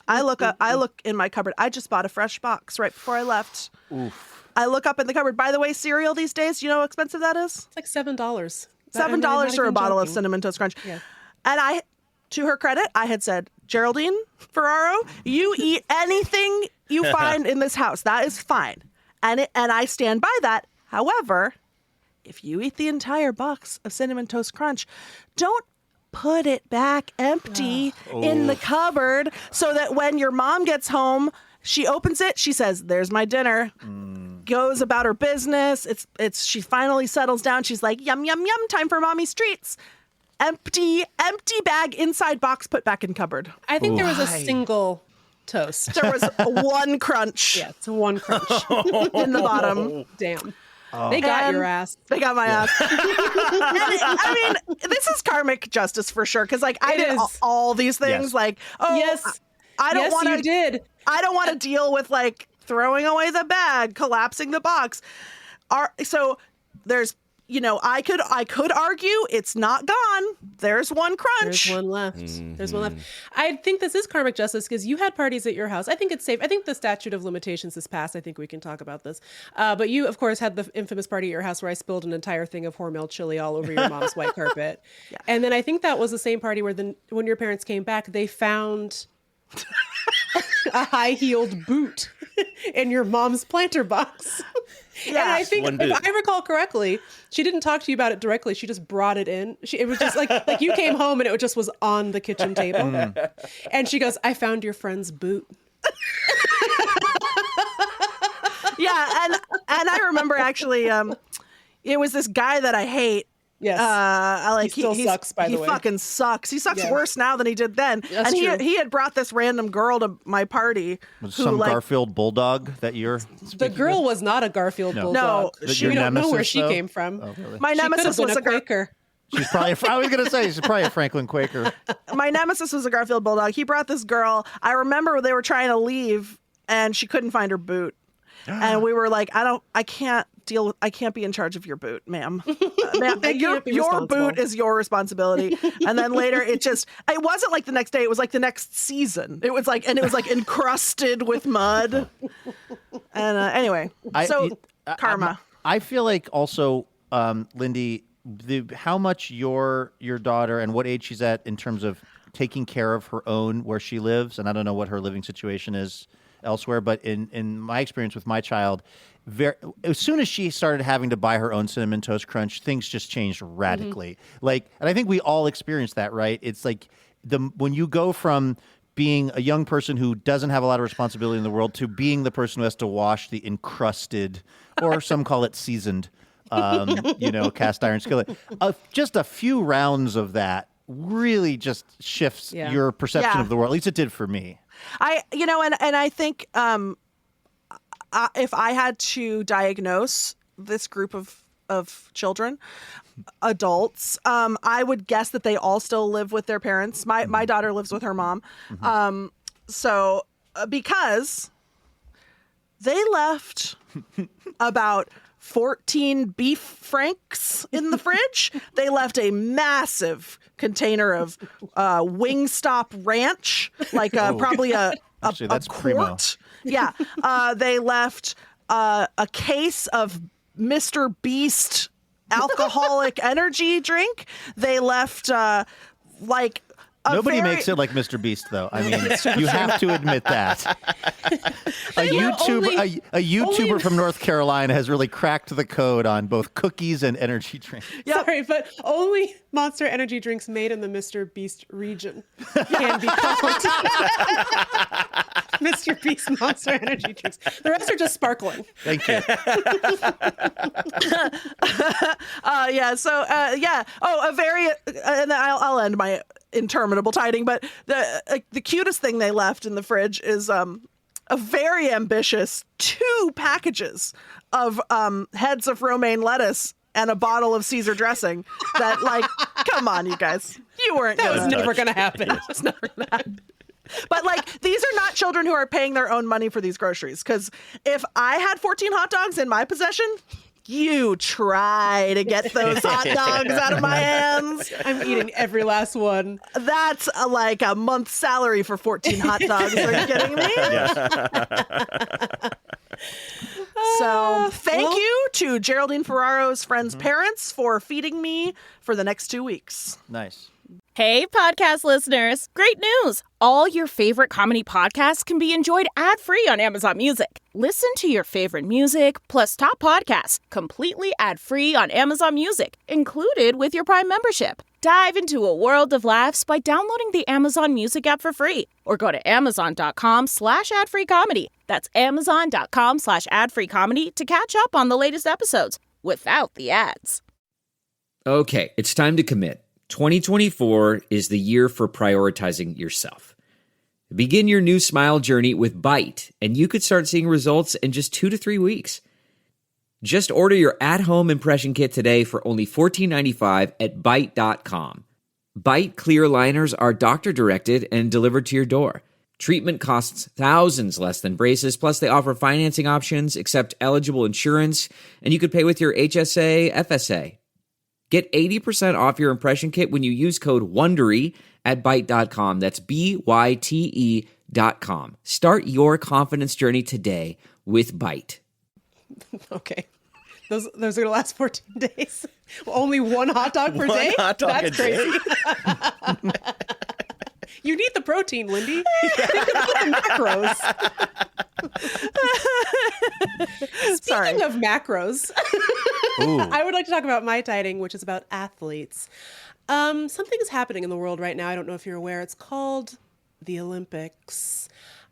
I look in my cupboard. I just bought a fresh box right before I left. Oof. I look up in the cupboard. By the way, cereal these days, you know how expensive that is? It's like $7. $7 for a bottle of Cinnamon Toast Crunch. Yeah. And to her credit, I had said, Geraldine Ferraro, you eat anything you find in this house. That is fine. And I stand by that. However, if you eat the entire box of Cinnamon Toast Crunch, don't put it back empty in the cupboard so that when your mom gets home, she opens it, she says, there's my dinner, goes about her business. She finally settles down. She's like, yum, yum, yum, time for mommy's treats. Empty bag, inside box, put back in cupboard. I think there was a single toast. There was one crunch Yeah, it's one crunch. in the bottom. Damn. They got And your ass. They got my ass. I mean, this is karmic justice for sure. Because, like, I It did is. all these things. Yes. Like, oh, Yes. I don't Yes, want you to. did. I don't want to deal with like throwing away the bag, collapsing the box. So there's, I could argue it's not gone. There's one crunch. There's one left. There's one left. I think this is karmic justice because you had parties at your house. I think it's safe. I think the statute of limitations is passed. I think we can talk about this. But you, of course, had the infamous party at your house where I spilled an entire thing of Hormel chili all over your mom's white carpet. Yeah. And then I think that was the same party where when your parents came back, they found a high-heeled boot in your mom's planter box. Yeah. And I think, One boot. if I recall correctly, she didn't talk to you about it directly. She just brought it in. It was just like you came home and it just was on the kitchen table. And she goes, I found your friend's boot. Yeah, and I remember actually, it was this guy that I hate. Yes. He still sucks, by the way. He fucking sucks. He sucks Yeah. worse now than he did then. That's and true. he had brought this random girl to my party. Was who, some like, Garfield bulldog that you're The speaking girl of? was not a Garfield No. bulldog. No, Your We don't know where nemesis, she though? came from. Oh, really? my She could nemesis have was been a a Quaker. She's probably, I was going to say, she's probably a Franklin Quaker. My nemesis was a Garfield bulldog. He brought this girl. I remember they were trying to leave and she couldn't find her boot. And we were like, I can't be in charge of your boot, ma'am. Ma'am, I your can't be responsible. boot is your responsibility. And then later it wasn't like the next day, it was like the next season. It was like encrusted with mud. And anyway, karma. I feel like also, Lindy, how much your daughter and what age she's at in terms of taking care of her own where she lives, and I don't know what her living situation is elsewhere, but in my experience with my child, as soon as she started having to buy her own Cinnamon Toast Crunch, things just changed radically. And I think we all experienced that, right? It's like when you go from being a young person who doesn't have a lot of responsibility in the world to being the person who has to wash the encrusted, or some call it seasoned, cast iron skillet. Just a few rounds of that really just shifts your perception of the world. At least it did for me. I think if I had to diagnose this group of children, adults, I would guess that they all still live with their parents. My daughter lives with her mom. Because they left about 14 beef franks in the fridge. They left a massive container of Wingstop Ranch, like probably a that's quart. primo. Yeah. They left a case of Mr. Beast alcoholic energy drink. They left like Nobody makes it like Mr. Beast, though. I mean, you have to admit that. A YouTuber from North Carolina has really cracked the code on both cookies and energy drinks. Sorry, but only Monster energy drinks made in the Mr. Beast region can be called Mr. Beast Monster energy drinks. The rest are just sparkling. Thank you. Oh, a very, and I'll end my interminable tiding, but the cutest thing they left in the fridge is a very ambitious 2 packages of heads of romaine lettuce and a bottle of Caesar dressing. That, like, come on, you guys, you weren't. That was never going to happen. It was never going to happen. But, like, these are not children who are paying their own money for these groceries. Because if I had 14 hot dogs in my possession, you try to get those hot dogs out of my hands. I'm eating every last one. That's like a month's salary for 14 hot dogs. Are you kidding me? So thank you to Geraldine Ferraro's friends' parents for feeding me for the next 2 weeks. Nice. Hey, podcast listeners. Great news. All your favorite comedy podcasts can be enjoyed ad-free on Amazon Music. Listen to your favorite music plus top podcasts completely ad-free on Amazon Music, included with your Prime membership. Dive into a world of laughs by downloading the Amazon Music app for free or go to amazon.com/ad-free-comedy. That's amazon.com/ad-free-comedy to catch up on the latest episodes without the ads. Okay, it's time to commit. 2024 is the year for prioritizing yourself. Begin your new smile journey with Byte, and you could start seeing results in just 2 to 3 weeks. Just order your at-home impression kit today for only $14.95 at Byte.com. Byte clear liners are doctor-directed and delivered to your door. Treatment costs thousands less than braces, plus they offer financing options, accept eligible insurance, and you could pay with your HSA, FSA. Get 80% off your impression kit when you use code WONDERY at Byte.com. That's BYTE.com. Start your confidence journey today with Byte. Okay. Those are going to last 14 days. Only 1 hot dog per day? Hot dog That's crazy. You need the protein, Lindy. Think about the macros. Speaking of macros, I would like to talk about my tiding, which is about athletes. Something is happening in the world right now. I don't know if you're aware. It's called the Olympics.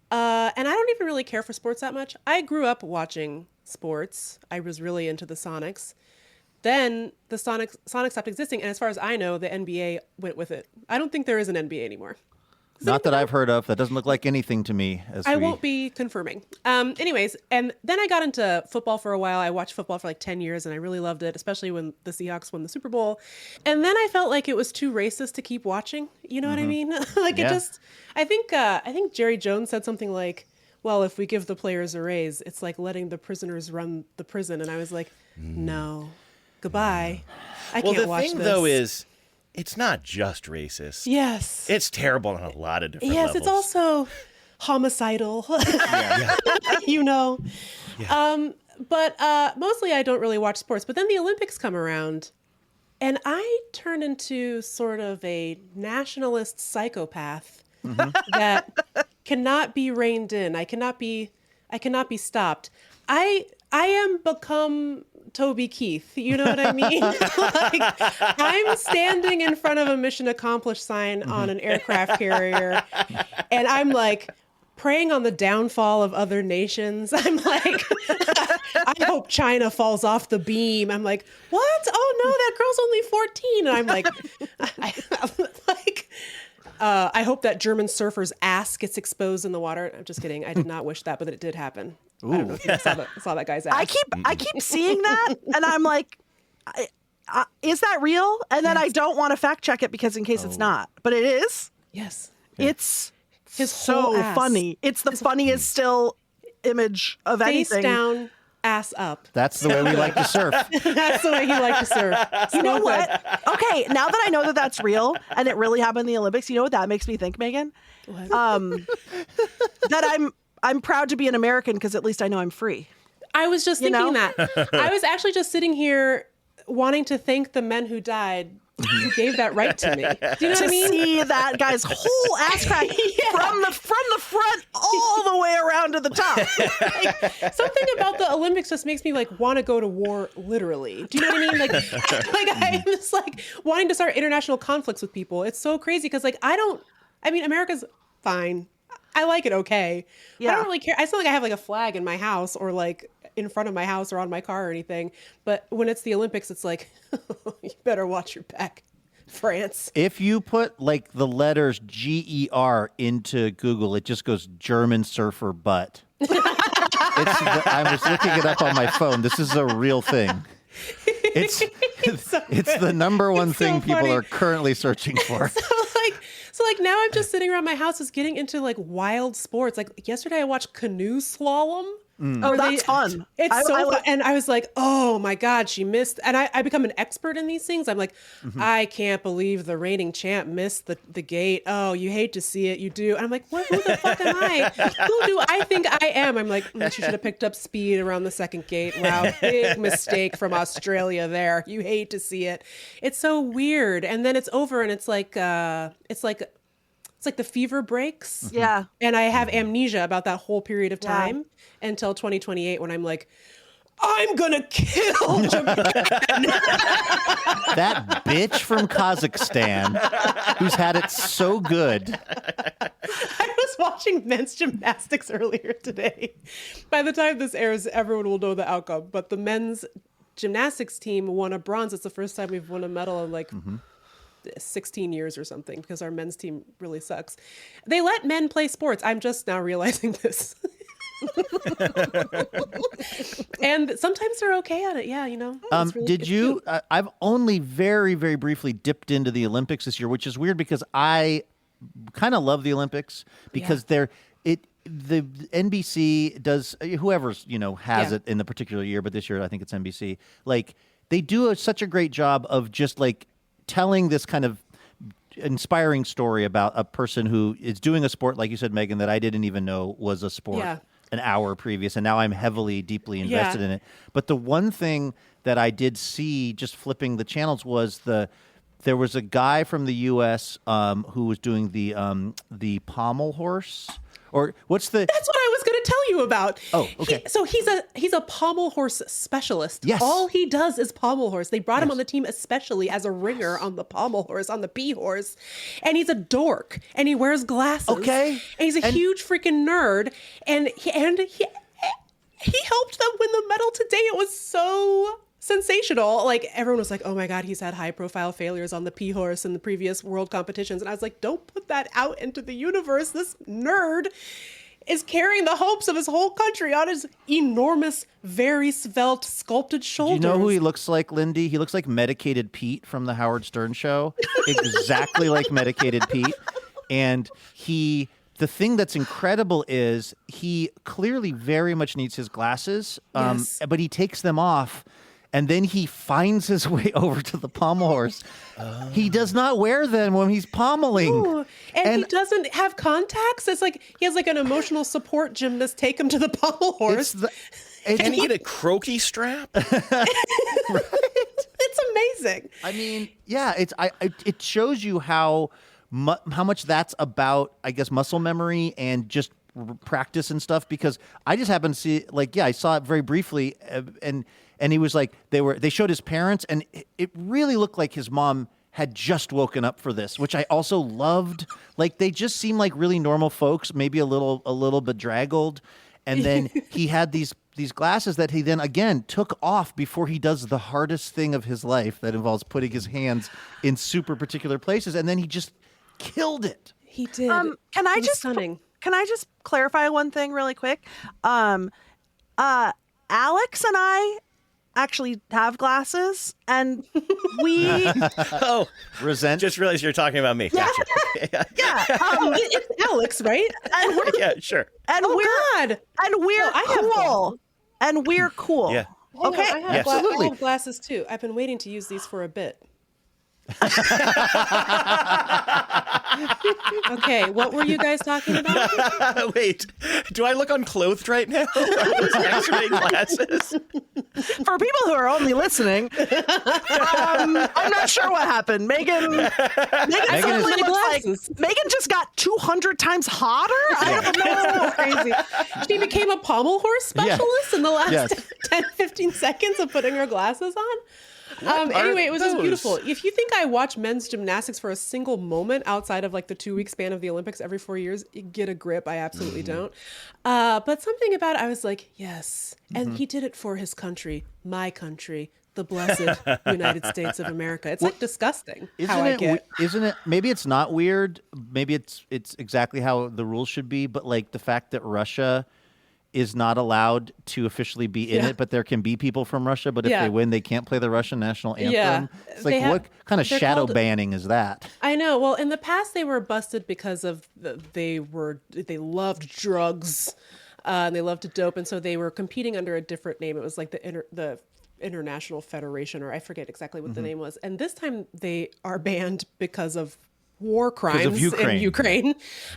And I don't even really care for sports that much. I grew up watching sports. I was really into the Sonics. Then the Sonics stopped existing. And as far as I know, the NBA went with it. I don't think there is an NBA anymore. Not that I've heard of. That doesn't look like anything to me. I won't be confirming. Anyways, and then I got into football for a while. I watched football for like 10 years and I really loved it, especially when the Seahawks won the Super Bowl. And then I felt like it was too racist to keep watching. You know what I mean? I think Jerry Jones said something like, well, if we give the players a raise, it's like letting the prisoners run the prison. And I was like, no, goodbye. I can't watch this. Well, the thing though is, it's not just racist. Yes. It's terrible on a lot of different levels. Yes, it's also homicidal. You know. Yeah. But mostly I don't really watch sports. But then the Olympics come around, and I turn into sort of a nationalist psychopath that cannot be reined in. I cannot be stopped. I am become Toby Keith. You know what I mean? Like, I'm standing in front of a mission accomplished sign on an aircraft carrier, and I'm like preying on the downfall of other nations. I'm like, I hope China falls off the beam. I'm like, what? Oh no, that girl's only 14. And I'm like, I hope that German surfer's ass gets exposed in the water. I'm just kidding. I did not wish that, but it did happen. Ooh. I don't know if you saw that guy's ass. I keep seeing that, and I'm like, is that real? And then I don't want to fact check it because in case it's not, but it is. Yes, it's his so whole ass. funny. It's the funniest still image of Face anything. down, ass up. That's the way we like to surf. That's the way you like to surf. You know what? Okay, now that I know that that's real and it really happened in the Olympics, you know what that makes me think, Megan? What? That I'm proud to be an American because at least I know I'm free. I was just thinking that. I was actually just sitting here wanting to thank the men who died who gave that right to me. Do you know what I mean? See that guy's whole ass crack from the front all the way around to the top. Like, something about the Olympics just makes me like want to go to war literally. Do you know what I mean? Like I'm just like wanting to start international conflicts with people. It's so crazy because like America's fine. I like it okay. Yeah. I don't really care. It's not like I have like a flag in my house or like in front of my house or on my car or anything. But when it's the Olympics, it's like, you better watch your back, France. If you put like the letters GER into Google, it just goes German surfer butt. I was looking it up on my phone. This is a real thing. It's the number one thing people are currently searching for. So now I'm just sitting around my house is getting into like wild sports. Like yesterday I watched canoe slalom. Oh, that's fun. It's so fun. And I was like, oh my God, she missed. And I become an expert in these things. I'm like, I can't believe the reigning champ missed the gate. Oh, you hate to see it. You do. And I'm like, who the fuck am I? Who do I think I am? I'm like, she should have picked up speed around the second gate. Wow, big mistake from Australia there. You hate to see it. It's so weird. And then it's over and it's like the fever breaks. Yeah. And I have amnesia about that whole period of time until 2028 when I'm like, I'm going to kill Japan. That bitch from Kazakhstan who's had it so good. I was watching men's gymnastics earlier today. By the time this airs, everyone will know the outcome. But the men's gymnastics team won a bronze. It's the first time we've won a medal in like 16 years or something because our men's team really sucks. They let men play sports. I'm just now realizing this. And sometimes they're okay at it. Yeah, you know. Did you? I've only very, very briefly dipped into the Olympics this year, which is weird because I kind of love the Olympics because the NBC does, whoever's has it in the particular year, but this year I think it's NBC. Like they do such a great job of just like telling this kind of inspiring story about a person who is doing a sport, like you said, Megan, that I didn't even know was a sport an hour previous, and now I'm deeply invested in it. But the one thing that I did see just flipping the channels was there was a guy from the U.S. Who was doing the pommel horse. Or what's the? That's what I was going to tell you about. Oh, okay. So he's a pommel horse specialist. Yes. All he does is pommel horse. They brought him on the team especially as a ringer on the pommel horse, on the bee horse, and he's a dork and he wears glasses. Okay. And he's a huge freaking nerd, and he helped them win the medal today. It was so sensational. Like everyone was like, oh my God, he's had high profile failures on the pea horse in the previous world competitions. And I was like, don't put that out into the universe. This nerd is carrying the hopes of his whole country on his enormous, very svelte, sculpted shoulders. Do you know who he looks like, Lindy? He looks like Medicated Pete from the Howard Stern show. Exactly like Medicated Pete. And the thing that's incredible is he clearly very much needs his glasses, but he takes them off. And then he finds his way over to the pommel horse. He does not wear them when he's pommeling. Ooh, and he doesn't have contacts. It's like he has like an emotional support gymnast take him to the pommel horse. Can he get a croquis strap? Right? It's amazing. I mean, yeah, it shows you how much that's about, I guess, muscle memory and just practice and stuff. Because I just happened to see, I saw it very briefly, and he was like, they showed his parents, and it really looked like his mom had just woken up for this, which I also loved. Like they just seem like really normal folks, maybe a little bedraggled, and then he had these glasses that he then again took off before he does the hardest thing of his life that involves putting his hands in super particular places, and then he just killed it. He did. Can I just stunning. Can I just clarify one thing really quick? Alex and I actually have glasses, and we Oh, Resent. just realized you're talking about me. Gotcha. It's Alex, right? and we're Yeah, sure. and Oh we're God. and we're Oh, I have cool, and we're cool. Yeah. Hang on, Okay. I have, Yes. I Absolutely. have glasses too. I've been waiting to use these for a bit. Okay, what were you guys talking about? Wait, do I look unclothed right now? Are those X-ray glasses? For people who are only listening, I'm not sure what happened. Megan suddenly is- looks glasses. like Megan just got 200 times hotter. I don't know. Crazy. She became a pommel horse specialist in the last 10, 15 seconds of putting her glasses on. Anyway, it was just those? beautiful. If you think I watch men's gymnastics for a single moment outside of like the 2-week span of the Olympics every 4 years, get a grip. I absolutely don't. But something about it, I was like, yes. And he did it for his country, my country, the blessed United States of America. It's like disgusting how I get. Isn't it? Maybe it's not weird. Maybe it's exactly how the rules should be. But like the fact that Russia is not allowed to officially be in it, but there can be people from Russia. But if they win, they can't play the Russian national anthem. Yeah. It's like, what kind of they're shadow called- banning is that? I know. Well, in the past, they were busted because of they loved drugs, and they loved to dope, and so they were competing under a different name. It was like the International Federation, or I forget exactly what the name was. And this time, they are banned because of war crimes in Ukraine.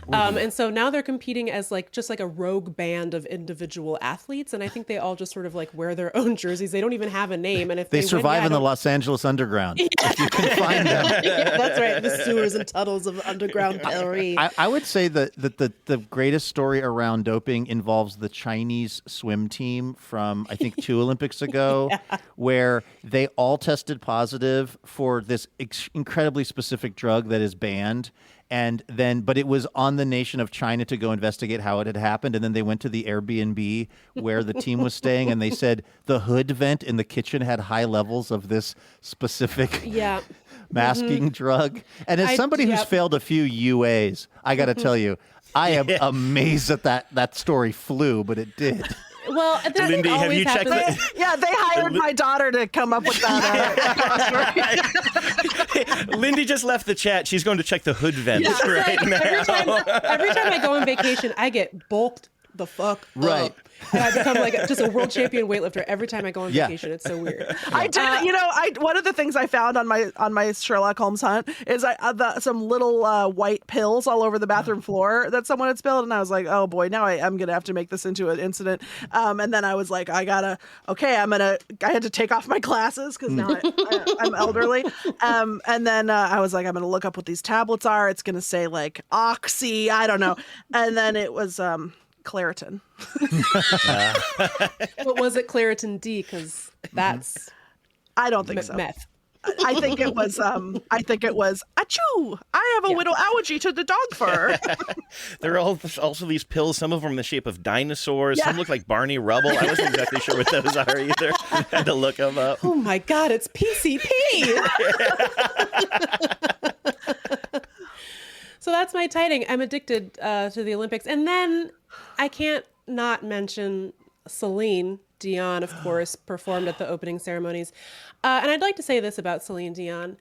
And so now they're competing as like just like a rogue band of individual athletes, and I think they all just sort of like wear their own jerseys. They don't even have a name, and if They they survive win, in the Los Angeles underground. If you can find them. That's right, the sewers and tunnels of underground Paris. I would say that the greatest story around doping involves the Chinese swim team from, I think, 2 Olympics ago, where they all tested positive for this incredibly specific drug that is banned. But it was on the nation of China to go investigate how it had happened. And then they went to the Airbnb where the team was staying, and they said the hood vent in the kitchen had high levels of this specific masking drug. And as somebody who's failed a few UAs, I got to tell you, I am amazed that story flew, but it did. Well, that Lindy, have always you checked happens. They hired my daughter to come up with that. Lindy just left the chat. She's going to check the hood vent right Like, now. every time I go on vacation, I get bulked the fuck Right. up. And I become like just a world champion weightlifter every time I go on vacation. It's so weird. I did. One of the things I found on my Sherlock Holmes hunt is some little white pills all over the bathroom floor that someone had spilled, and I was like, oh boy, now I'm gonna have to make this into an incident. And then I was like, I had to take off my glasses because now I'm elderly. And then I was like, I'm gonna look up what these tablets are. It's gonna say like Oxy, I don't know. And then it was Claritin. But was it Claritin D? Because that's I don't think so. meth. I think it was. Achoo! I have a little allergy to the dog fur. There are also these pills. Some of them in the shape of dinosaurs. Some look like Barney Rubble. I wasn't exactly sure what those are either. Had to look them up. Oh my God, it's PCP. So that's my tiding. I'm addicted to the Olympics. And then I can't not mention Celine Dion, of course, performed at the opening ceremonies. And I'd like to say this about Celine Dion.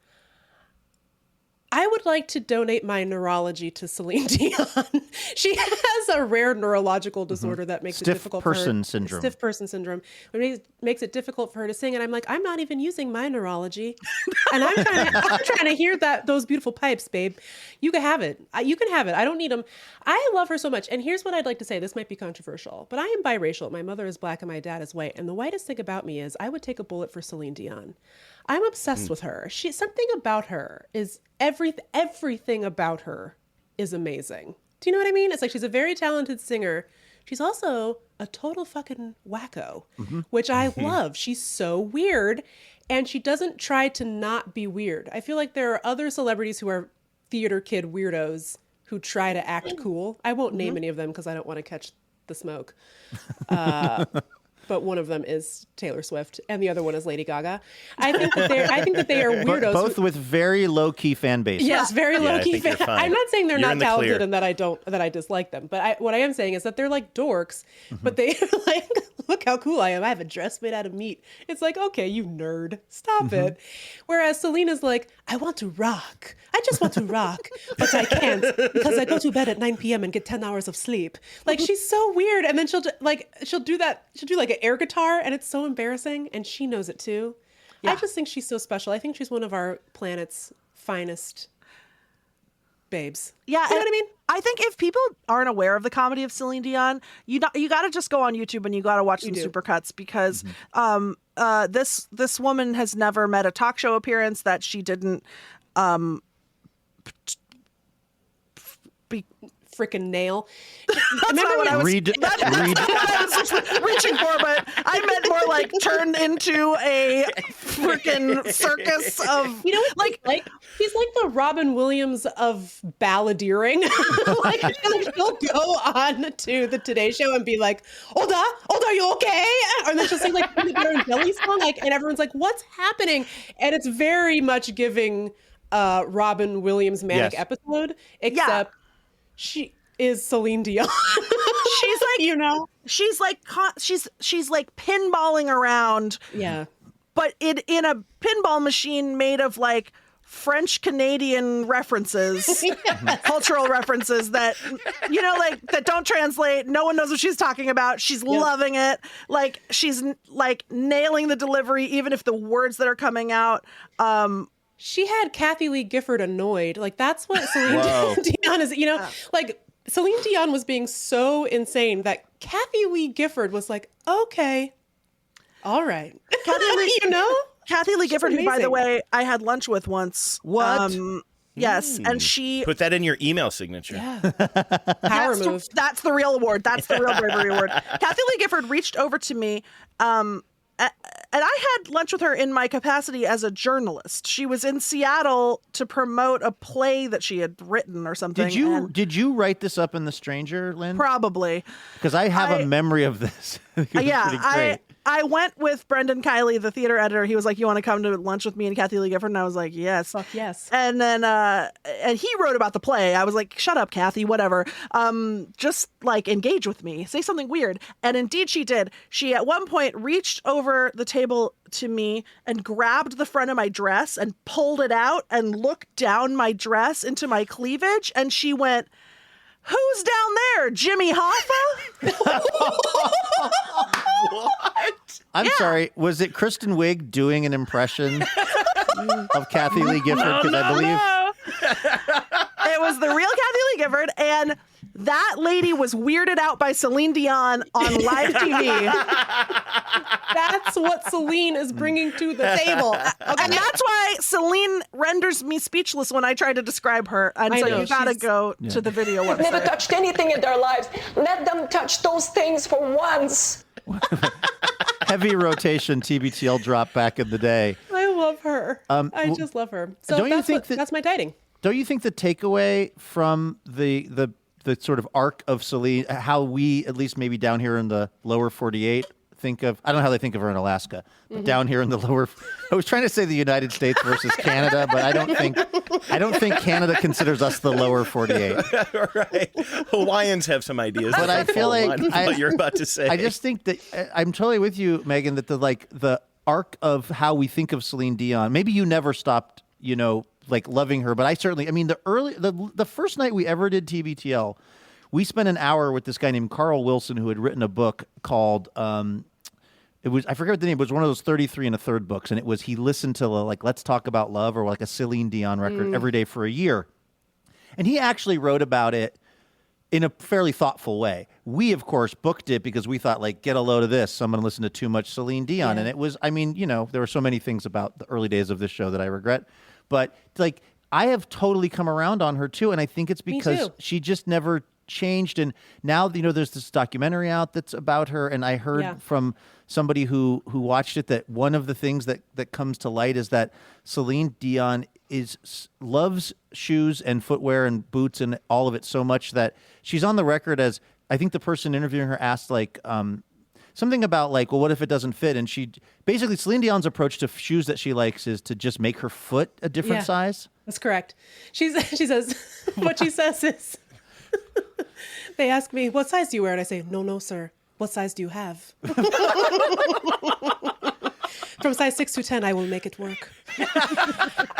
I would like to donate my neurology to Celine Dion. She has a rare neurological disorder that makes it difficult for her. Stiff person syndrome. It makes it difficult for her to sing. And I'm like, I'm not even using my neurology. And I'm trying to hear those beautiful pipes, babe. You can have it. You can have it. I don't need them. I love her so much. And here's what I'd like to say. This might be controversial, but I am biracial. My mother is black and my dad is white. And the whitest thing about me is I would take a bullet for Celine Dion. I'm obsessed with her. Something about her is everything about her is amazing. Do you know what I mean? It's like she's a very talented singer. She's also a total fucking wacko, which I love. She's so weird, and she doesn't try to not be weird. I feel like there are other celebrities who are theater kid weirdos who try to act cool. I won't name any of them because I don't want to catch the smoke. but one of them is Taylor Swift and the other one is Lady Gaga. I think that they are weirdos. Both with very low key fan bases. Yes, very low key fan. I'm not saying they're You're not in the talented clear. and that I dislike them, but what I am saying is that they're like dorks, but they are like, look how cool I am. I have a dress made out of meat. It's like, okay, you nerd, stop it. Whereas Selena's like, I want to rock. I just want to rock, but I can't because I go to bed at 9 p.m. and get 10 hours of sleep. Like, she's so weird. And then she'll do that. She'll do like an air guitar, and it's so embarrassing, and she knows it too. I just think she's so special. I think she's one of our planet's finest babes. Yeah, you know what I mean? I think if people aren't aware of the comedy of Celine Dion, you got to just go on YouTube and you got to watch some supercuts because this woman has never met a talk show appearance that she didn't Freaking nail. Remember when I was Read. what I was reaching for, but I meant more like turned into a freaking circus of, You know what? Like he's like the Robin Williams of balladeering. like she'll go on to the Today Show and be like, Oda, are you okay? And then she'll sing like the Butter and Jelly song, like, and everyone's like, what's happening? And it's very much giving Robin Williams manic episode, except she is Celine Dion. she's like, you know, she's like pinballing around. Yeah. But in a pinball machine made of like French Canadian references, cultural references that, you know, like that don't translate. No one knows what she's talking about. She's loving it. Like she's like nailing the delivery, even if the words that are coming out. She had Kathie Lee Gifford annoyed. Like, that's what Celine Dion is, you know, like Celine Dion was being so insane that Kathie Lee Gifford was like, okay, all right. Kathie Lee, you know? Kathie Lee Gifford, who, by amazing. the way, I had lunch with once. What? Yes, and she Put that in your email signature. Yeah. Power move. That's the real award. That's the real bravery award. Kathie Lee Gifford reached over to me, and I had lunch with her in my capacity as a journalist. She was in Seattle to promote a play that she had written or something. Did you write this up in The Stranger, Lynn? Probably. Because I have a memory of this. It was pretty great. I went with Brendan Kiley, the theater editor. He was like, you want to come to lunch with me and Kathie Lee Gifford? And I was like, yes. Fuck yes. And then, and he wrote about the play. I was like, shut up, Kathie, whatever. Just like engage with me. Say something weird. And indeed she did. She at one point reached over the table to me and grabbed the front of my dress and pulled it out and looked down my dress into my cleavage. And she went, who's down there, Jimmy Hoffa? What? I'm sorry. Was it Kristen Wiig doing an impression of Kathie Lee Gifford? Because I believe it was the real Kathie Lee Gifford, and that lady was weirded out by Celine Dion on live TV. That's what Celine is bringing to the table. Okay. And that's why Celine renders me speechless when I try to describe her. And so you gotta go to the video website. Never touched anything in their lives. Let them touch those things for once. heavy rotation TBTL drop back in the day. I love her. I just love her. So don't you think that's my dating. Don't you think the takeaway from the sort of arc of Celine, how we, at least maybe down here in the lower 48, think of, I don't know how they think of her in Alaska, but down here in the lower, I was trying to say the United States versus Canada, but I don't think Canada considers us the lower 48. Right. Hawaiians have some ideas. But I feel like what you're about to say. I just think that I'm totally with you, Megan, that the arc of how we think of Celine Dion, maybe you never stopped, like loving her, but the first night we ever did TBTL, we spent an hour with this guy named Carl Wilson, who had written a book called I forget what the name, it was one of those 33 and a third books, and it was, he listened to Let's Talk About Love, or like a Celine Dion record every day for a year. And he actually wrote about it in a fairly thoughtful way. We, of course, booked it because we thought, get a load of this. Someone listened to too much Celine Dion. Yeah. And it was, there were so many things about the early days of this show that I regret. But, I have totally come around on her, too. And I think it's because she just never changed. And now, there's this documentary out that's about her. And I heard from somebody who watched it that one of the things that comes to light is that Celine Dion loves shoes and footwear and boots and all of it so much that she's on the record as, I think the person interviewing her asked, something about like, well, what if it doesn't fit? And she basically, Celine Dion's approach to shoes that she likes is to just make her foot a different size. That's correct. She says, what she says is, they ask me, what size do you wear? And I say, no, sir. What size do you have? From size 6 to 10, I will make it work.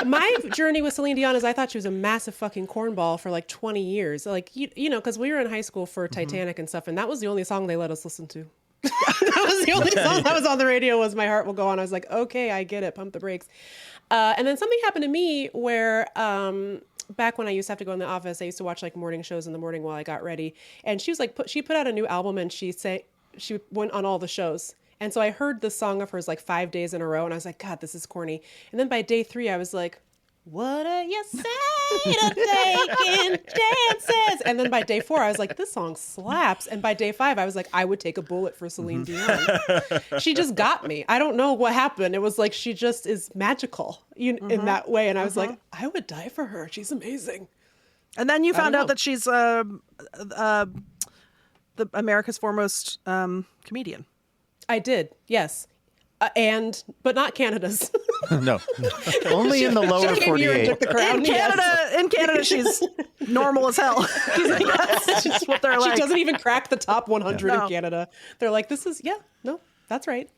My journey with Celine Dion is I thought she was a massive fucking cornball for like 20 years. Like, you know, because we were in high school for Titanic and stuff, and that was the only song they let us listen to. That was the only song that was on the radio was My Heart Will Go On. I was like, okay, I get it. Pump the brakes. And then something happened to me where back when I used to have to go in the office, I used to watch like morning shows in the morning while I got ready. And she was like, she put out a new album and she went on all the shows. And so I heard this song of hers like 5 days in a row, and I was like, God, this is corny. And then by day 3, I was like, what do you say to taking chances? And then by day 4, I was like, this song slaps. And by day 5, I was like, I would take a bullet for Celine Dion. She just got me. I don't know what happened. It was like she just is magical in that way. And I was like, I would die for her. She's amazing. And then you found out that she's the America's foremost comedian. I did, yes. But not Canada's. No. Only in the lower 48. In Canada, she's normal as hell. That's just what they're like. She doesn't even crack the top 100 in Canada. They're like, that's right.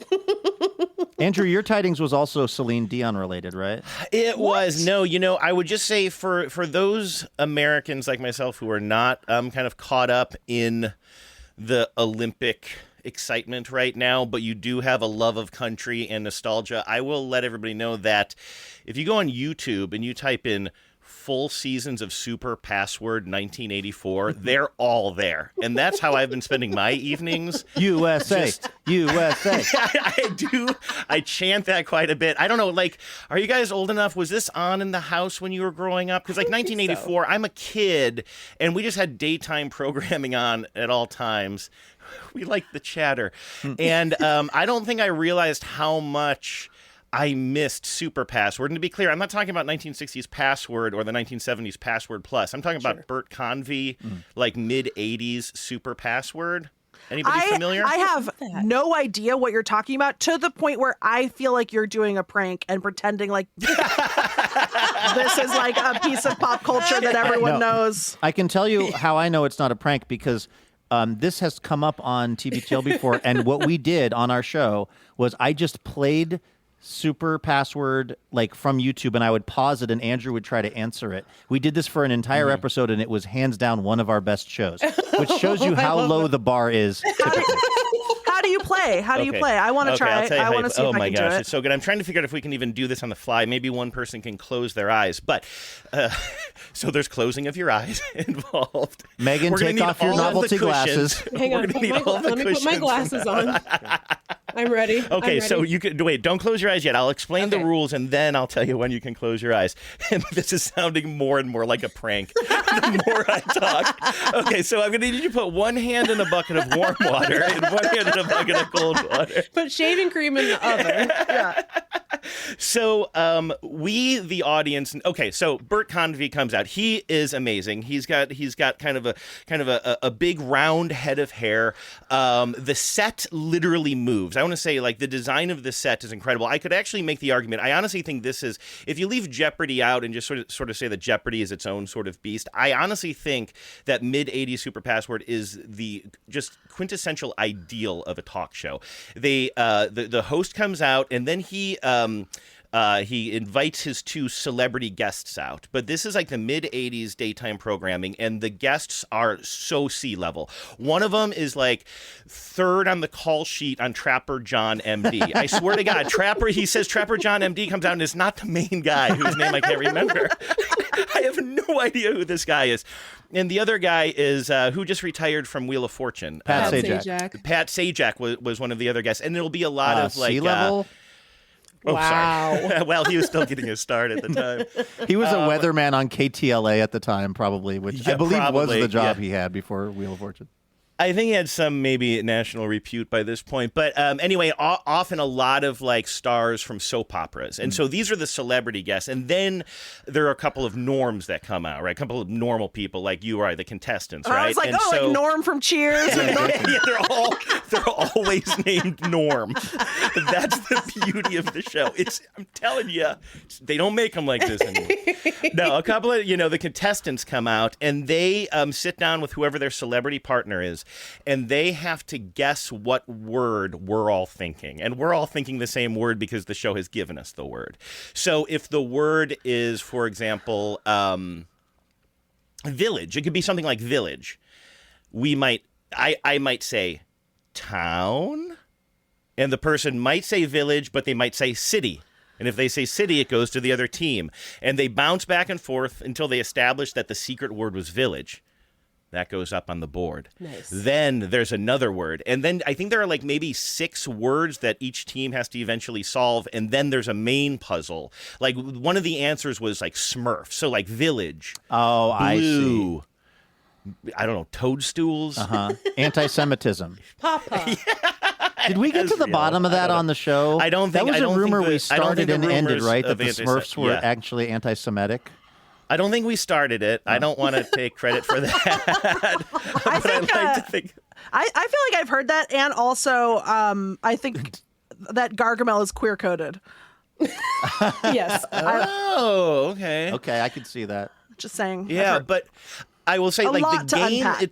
Andrew, your tidings was also Celine Dion related, right? It was. No, I would just say for those Americans like myself who are not kind of caught up in the Olympic excitement right now, but you do have a love of country and nostalgia, I will let everybody know that if you go on YouTube and you type in full seasons of Super Password 1984, they're all there. And that's how I've been spending my evenings. USA. USA. I chant that quite a bit. I don't know, like, are you guys old enough? Was this on in the house when you were growing up? Because like 1984, I'm a kid, and we just had daytime programming on at all times. We like the chatter. And I don't think I realized how much I missed Super Password. And to be clear, I'm not talking about 1960s Password or the 1970s Password Plus. I'm talking about Bert Convy, like mid-80s Super Password. Anybody familiar? I have no idea what you're talking about, to the point where I feel like you're doing a prank and pretending like this is like a piece of pop culture that everyone knows. I can tell you how I know it's not a prank, because this has come up on TBTL before, and what we did on our show was I just played Super Password like from YouTube, and I would pause it, and Andrew would try to answer it. We did this for an entire episode, and it was hands down one of our best shows, which shows you how low the bar is typically. How do you play? I want to try. I want to see if I can do it. Oh my gosh, it's so good. I'm trying to figure out if we can even do this on the fly. Maybe one person can close their eyes. But so there's closing of your eyes involved. Megan, take off your novelty glasses. Hang on, let me put my glasses on. I'm ready. Okay, I'm ready. so you can wait. Don't close your eyes yet. I'll explain the rules, and then I'll tell you when you can close your eyes. And this is sounding more and more like a prank the more I talk. Okay, so I'm going to need you to put one hand in a bucket of warm water and one hand in a bucket of cold water. Put shaving cream in the other. Yeah. So we, the audience. Okay, so Bert Convy comes out. He is amazing. He's got kind of a big round head of hair. The set literally moves. I want to say, like, the design of the set is incredible. I could actually make the argument. I honestly think this is, if you leave Jeopardy out and just sort of say that Jeopardy is its own sort of beast, I honestly think that mid-'80s Super Password is the just quintessential ideal of a talk show. The host comes out, and then he invites his 2 celebrity guests out. But this is like the mid-'80s daytime programming, and the guests are so C-level. One of them is like 3rd on the call sheet on Trapper John MD. I swear to God, he says Trapper John MD comes out and is not the main guy whose name I can't remember. I have no idea who this guy is. And the other guy is who just retired from Wheel of Fortune. Pat Sajak. Pat Sajak was one of the other guests. And there'll be a lot of like... C-level? Wow. Sorry. Well, he was still getting his start at the time. He was a weatherman on KTLA at the time, probably, which I believe was the job he had before Wheel of Fortune. I think he had some maybe national repute by this point. But anyway, often a lot of like stars from soap operas. And so these are the celebrity guests. And then there are a couple of norms that come out, right? A couple of normal people like you are, the contestants, right? I was like, and like Norm from Cheers. Yeah, they're always named Norm. That's the beauty of the show. I'm telling you, they don't make them like this anymore. No, a couple of, the contestants come out and they sit down with whoever their celebrity partner is. And they have to guess what word we're all thinking. And we're all thinking the same word because the show has given us the word. So if the word is, for example, village, it could be something like village. I might say town, and the person might say village, but they might say city. And if they say city, it goes to the other team. And they bounce back and forth until they establish that the secret word was village. That goes up on the board. Nice. Then there's another word. And then I think there are like maybe 6 words that each team has to eventually solve. And then there's a main puzzle. Like one of the answers was like Smurf. So like village. Oh, blue, I see. I don't know, toadstools. Anti-Semitism. Papa. Did we get to the bottom of that on the show? I don't think that was a rumor we I don't started think and the ended, rumors right? That of the Smurfs were actually anti-Semitic. I don't think we started it. I don't want to take credit for that. I feel like I've heard that, and also I think that Gargamel is queer coded. Yes. Oh, okay. Okay, I could see that. Just saying. Yeah, but I will say, like the game.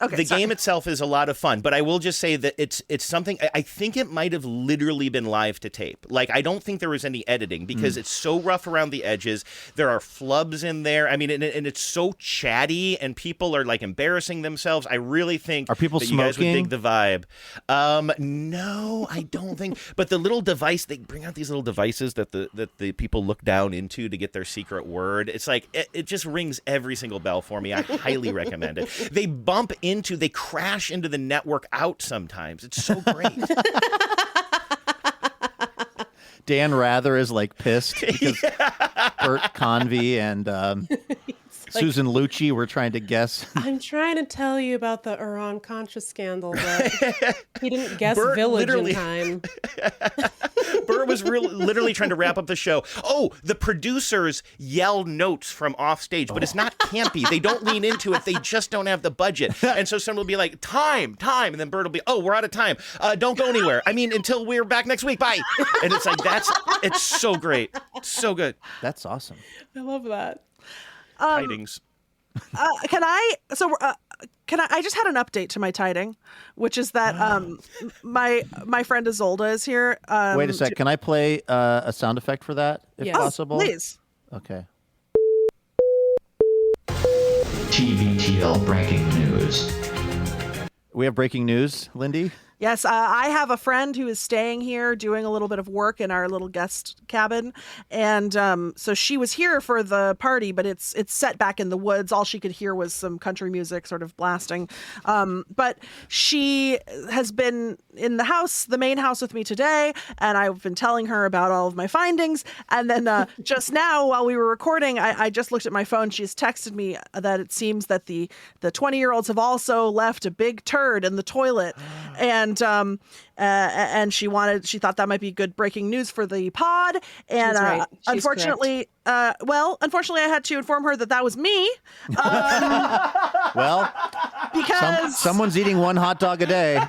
Okay, game itself is a lot of fun, but I will just say that it's something. I think it might have literally been live to tape. Like, I don't think there was any editing because it's so rough around the edges. There are flubs in there. I mean, and it's so chatty, and people are like embarrassing themselves. I really think are people that you guys would dig the vibe. No, I don't think. But the little device, they bring out these little devices that the people look down into to get their secret word. It's like it just rings every single bell for me. I highly recommend it. They crash into the network out sometimes. It's so great. Dan Rather is like pissed because Bert Convy and Susan Lucci were trying to guess. I'm trying to tell you about the Iran-Contra scandal, but he didn't guess Bert village in time. Bert was literally trying to wrap up the show. Oh, the producers yell notes from off stage, but it's not campy. They don't lean into it. They just don't have the budget. And so someone will be like, time. And then Bert will be, oh, we're out of time. Don't go anywhere. I mean, until we're back next week. Bye. And it's like, it's so great. It's so good. That's awesome. I love that. Tidings. I just had an update to my tiding, which is that my friend Isolde is here. Wait a sec. Can I play a sound effect for that, if possible? Oh, please. Okay. TBTL breaking news. We have breaking news, Lindy? Yes, I have a friend who is staying here doing a little bit of work in our little guest cabin. And so she was here for the party, but it's set back in the woods. All she could hear was some country music sort of blasting. But she has been in the main house with me today, and I've been telling her about all of my findings. And then just now, while we were recording, I just looked at my phone. She's texted me that it seems that the 20-year-olds have also left a big turd in the toilet. And she thought that might be good breaking news for the pod. And right. unfortunately, unfortunately, I had to inform her that was me. Well, because someone's eating one hot dog a day.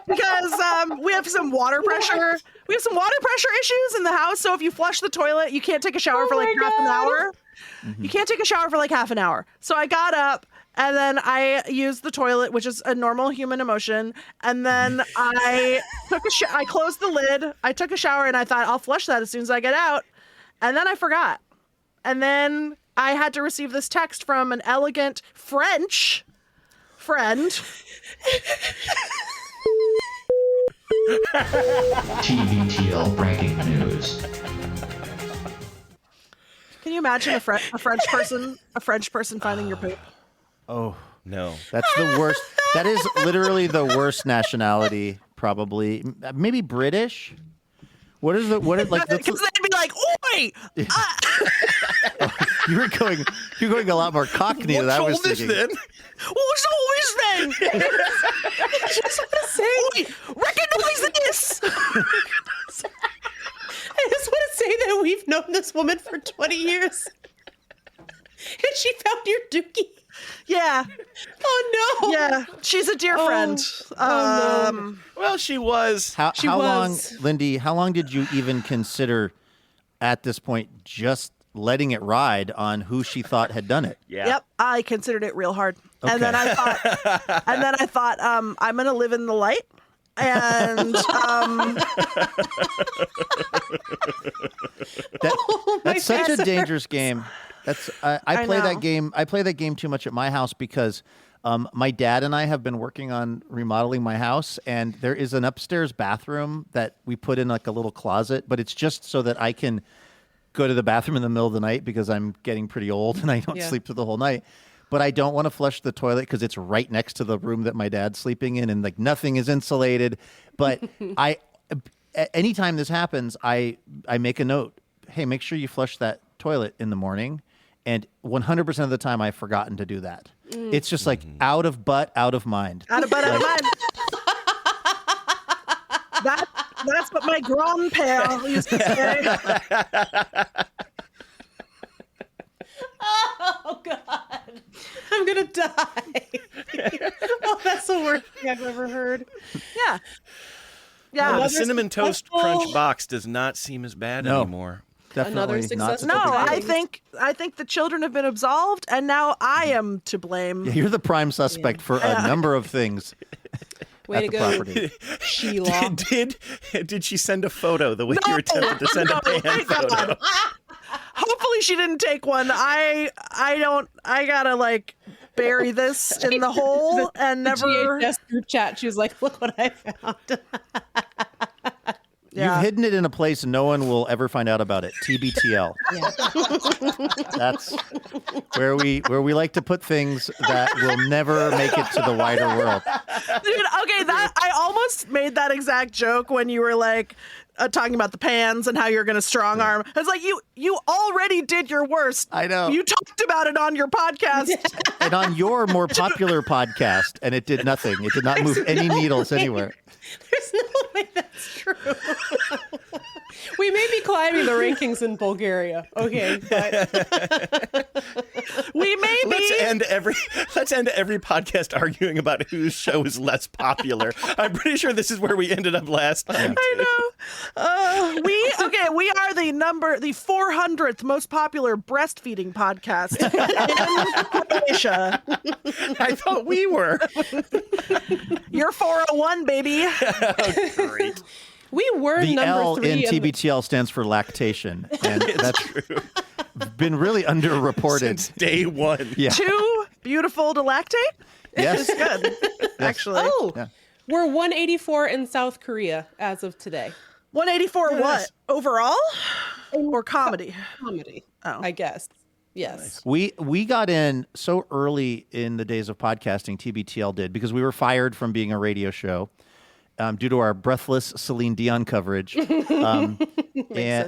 Because we have some water pressure. We have some water pressure issues in the house. So if you flush the toilet, you can't take a shower for like half an hour. Mm-hmm. You can't take a shower for like half an hour. So I got up. And then I used the toilet, which is a normal human emotion. And then I I closed the lid. I took a shower and I thought I'll flush that as soon as I get out. And then I forgot. And then I had to receive this text from an elegant French friend. TBTL breaking news. Can you imagine a French person finding your poop? Oh, no. That's the worst. That is literally the worst nationality, probably. Maybe British? What is like? Because they'd be like, oi, Hey, You're going a lot more Cockney than I was thinking. what's all this then? I just want to say, recognize this. I just want to say that we've known this woman for 20 years. And she found your dookie. Yeah. Oh, no. Yeah. She's a dear friend. no. Well, she was. How She long, was. Lindy, how long did you even consider at this point just letting it ride on who she thought had done it? Yeah. Yep. I considered it real hard. Okay. And then I thought, I'm going to live in the light. And that's such a dangerous game. I play know. that game. I play that game too much at my house because my dad and I have been working on remodeling my house, and there is an upstairs bathroom that we put in like a little closet, but it's just so that I can go to the bathroom in the middle of the night because I'm getting pretty old and I don't sleep through the whole night. But I don't want to flush the toilet because it's right next to the room that my dad's sleeping in, and like nothing is insulated. But anytime this happens, I make a note. Hey, make sure you flush that toilet in the morning. And 100% of the time, I've forgotten to do that. It's just like out of butt, out of mind. out of butt, out of mind. That's what my grandpa used to say. Oh, God. I'm going to die. Oh, that's the worst thing I've ever heard. Yeah. Yeah. The Another Cinnamon Toast successful- Crunch box does not seem as bad anymore. Definitely Another not. successful- No, Okay. I think the children have been absolved, and now I am to blame. Yeah, you're the prime suspect for a number of things. Way at to the go, property. Sheila. Did she send a photo the way you attempted to send a pan thank photo? God. Hopefully she didn't take one. I gotta like bury this in the hole and never. GHS group chat. She was like, "Look what I found." Yeah. You've hidden it in a place no one will ever find out about it. TBTL. That's where we like to put things that will never make it to the wider world. Dude, okay, that I almost made that exact joke when you were like talking about the pans and how you're going to strong arm. It's like you already did your worst. I know. You talked about it on your podcast. And on your more popular podcast, and it did nothing. It did not move any needles anywhere. There's no way that's true. We may be climbing the rankings in Bulgaria, okay, but We may be. Let's end every podcast arguing about whose show is less popular. I'm pretty sure this is where we ended up last time. I know. We are the 400th most popular breastfeeding podcast in Croatia. I thought we were. You're 401, baby. Oh, great. we were The number L 3 in the- TBTL stands for lactation, and that's been really underreported. Since day one. Yeah. Too beautiful to lactate? Yes. Good, actually. Oh, Yeah. we're 184 in South Korea as of today. 184 Yes. what? Overall? Or comedy? Comedy, Oh. I guess. Yes. We got in so early in the days of podcasting, TBTL did, because we were fired from being a radio show due to our breathless Celine Dion coverage. And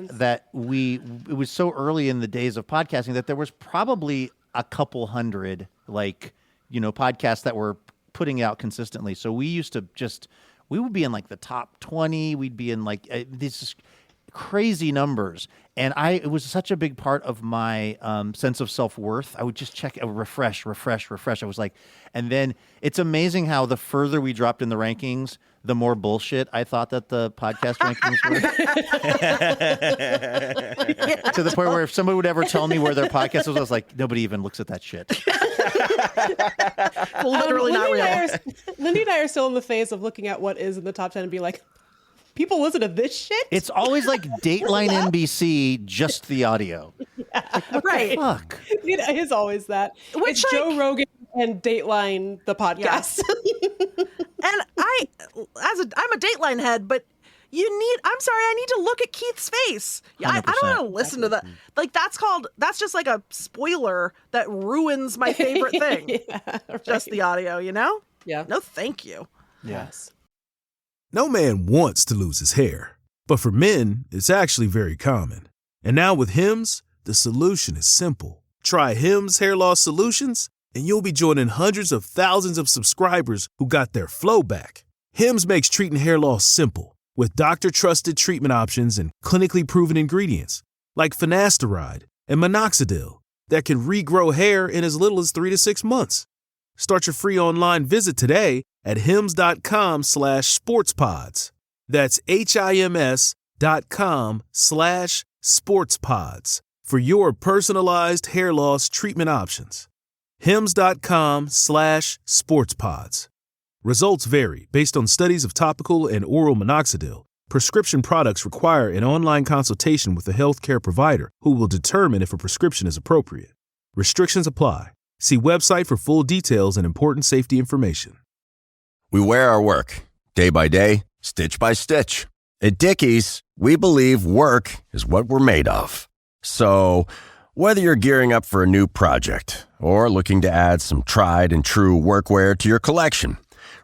sense. that it was so early in the days of podcasting that there was probably a couple hundred, podcasts that were putting out consistently. So we used to we would be in like the top 20. We'd be in like these crazy numbers. And it was such a big part of my sense of self-worth. I would just check, refresh. I was like, and then it's amazing how the further we dropped in the rankings, the more bullshit I thought that the podcast rankings were. To the point where if somebody would ever tell me where their podcast was, I was like, nobody even looks at that shit. Literally not real. Lindy and I are still in the phase of looking at what is in the top 10 and be like, people listen to this shit? It's always like Dateline NBC, just the audio. Right. Fuck. It is always that. Which, It's Joe Rogan and Dateline, the podcast. And I'm a Dateline head, but I need to look at Keith's face. I don't 100%. want to listen to that. Like that's just like a spoiler that ruins my favorite thing. Just the audio, you know? Yeah. No, thank you. Yes. No man wants to lose his hair, but for men, it's actually very common. And now with Hims, the solution is simple. Try Hims Hair Loss Solutions, and you'll be joining hundreds of thousands of subscribers who got their flow back. Hims makes treating hair loss simple, with doctor-trusted treatment options and clinically proven ingredients, like finasteride and minoxidil, that can regrow hair in as little as 3 to 6 months. Start your free online visit today at hims.com/sportspods. That's HIMS.com/sportspods for your personalized hair loss treatment options. hims.com/sportspods. Results vary based on studies of topical and oral minoxidil. Prescription products require an online consultation with a healthcare provider who will determine if a prescription is appropriate. Restrictions apply. See website for full details and important safety information. We wear our work, day by day, stitch by stitch. At Dickies, we believe work is what we're made of. So, whether you're gearing up for a new project or looking to add some tried and true workwear to your collection,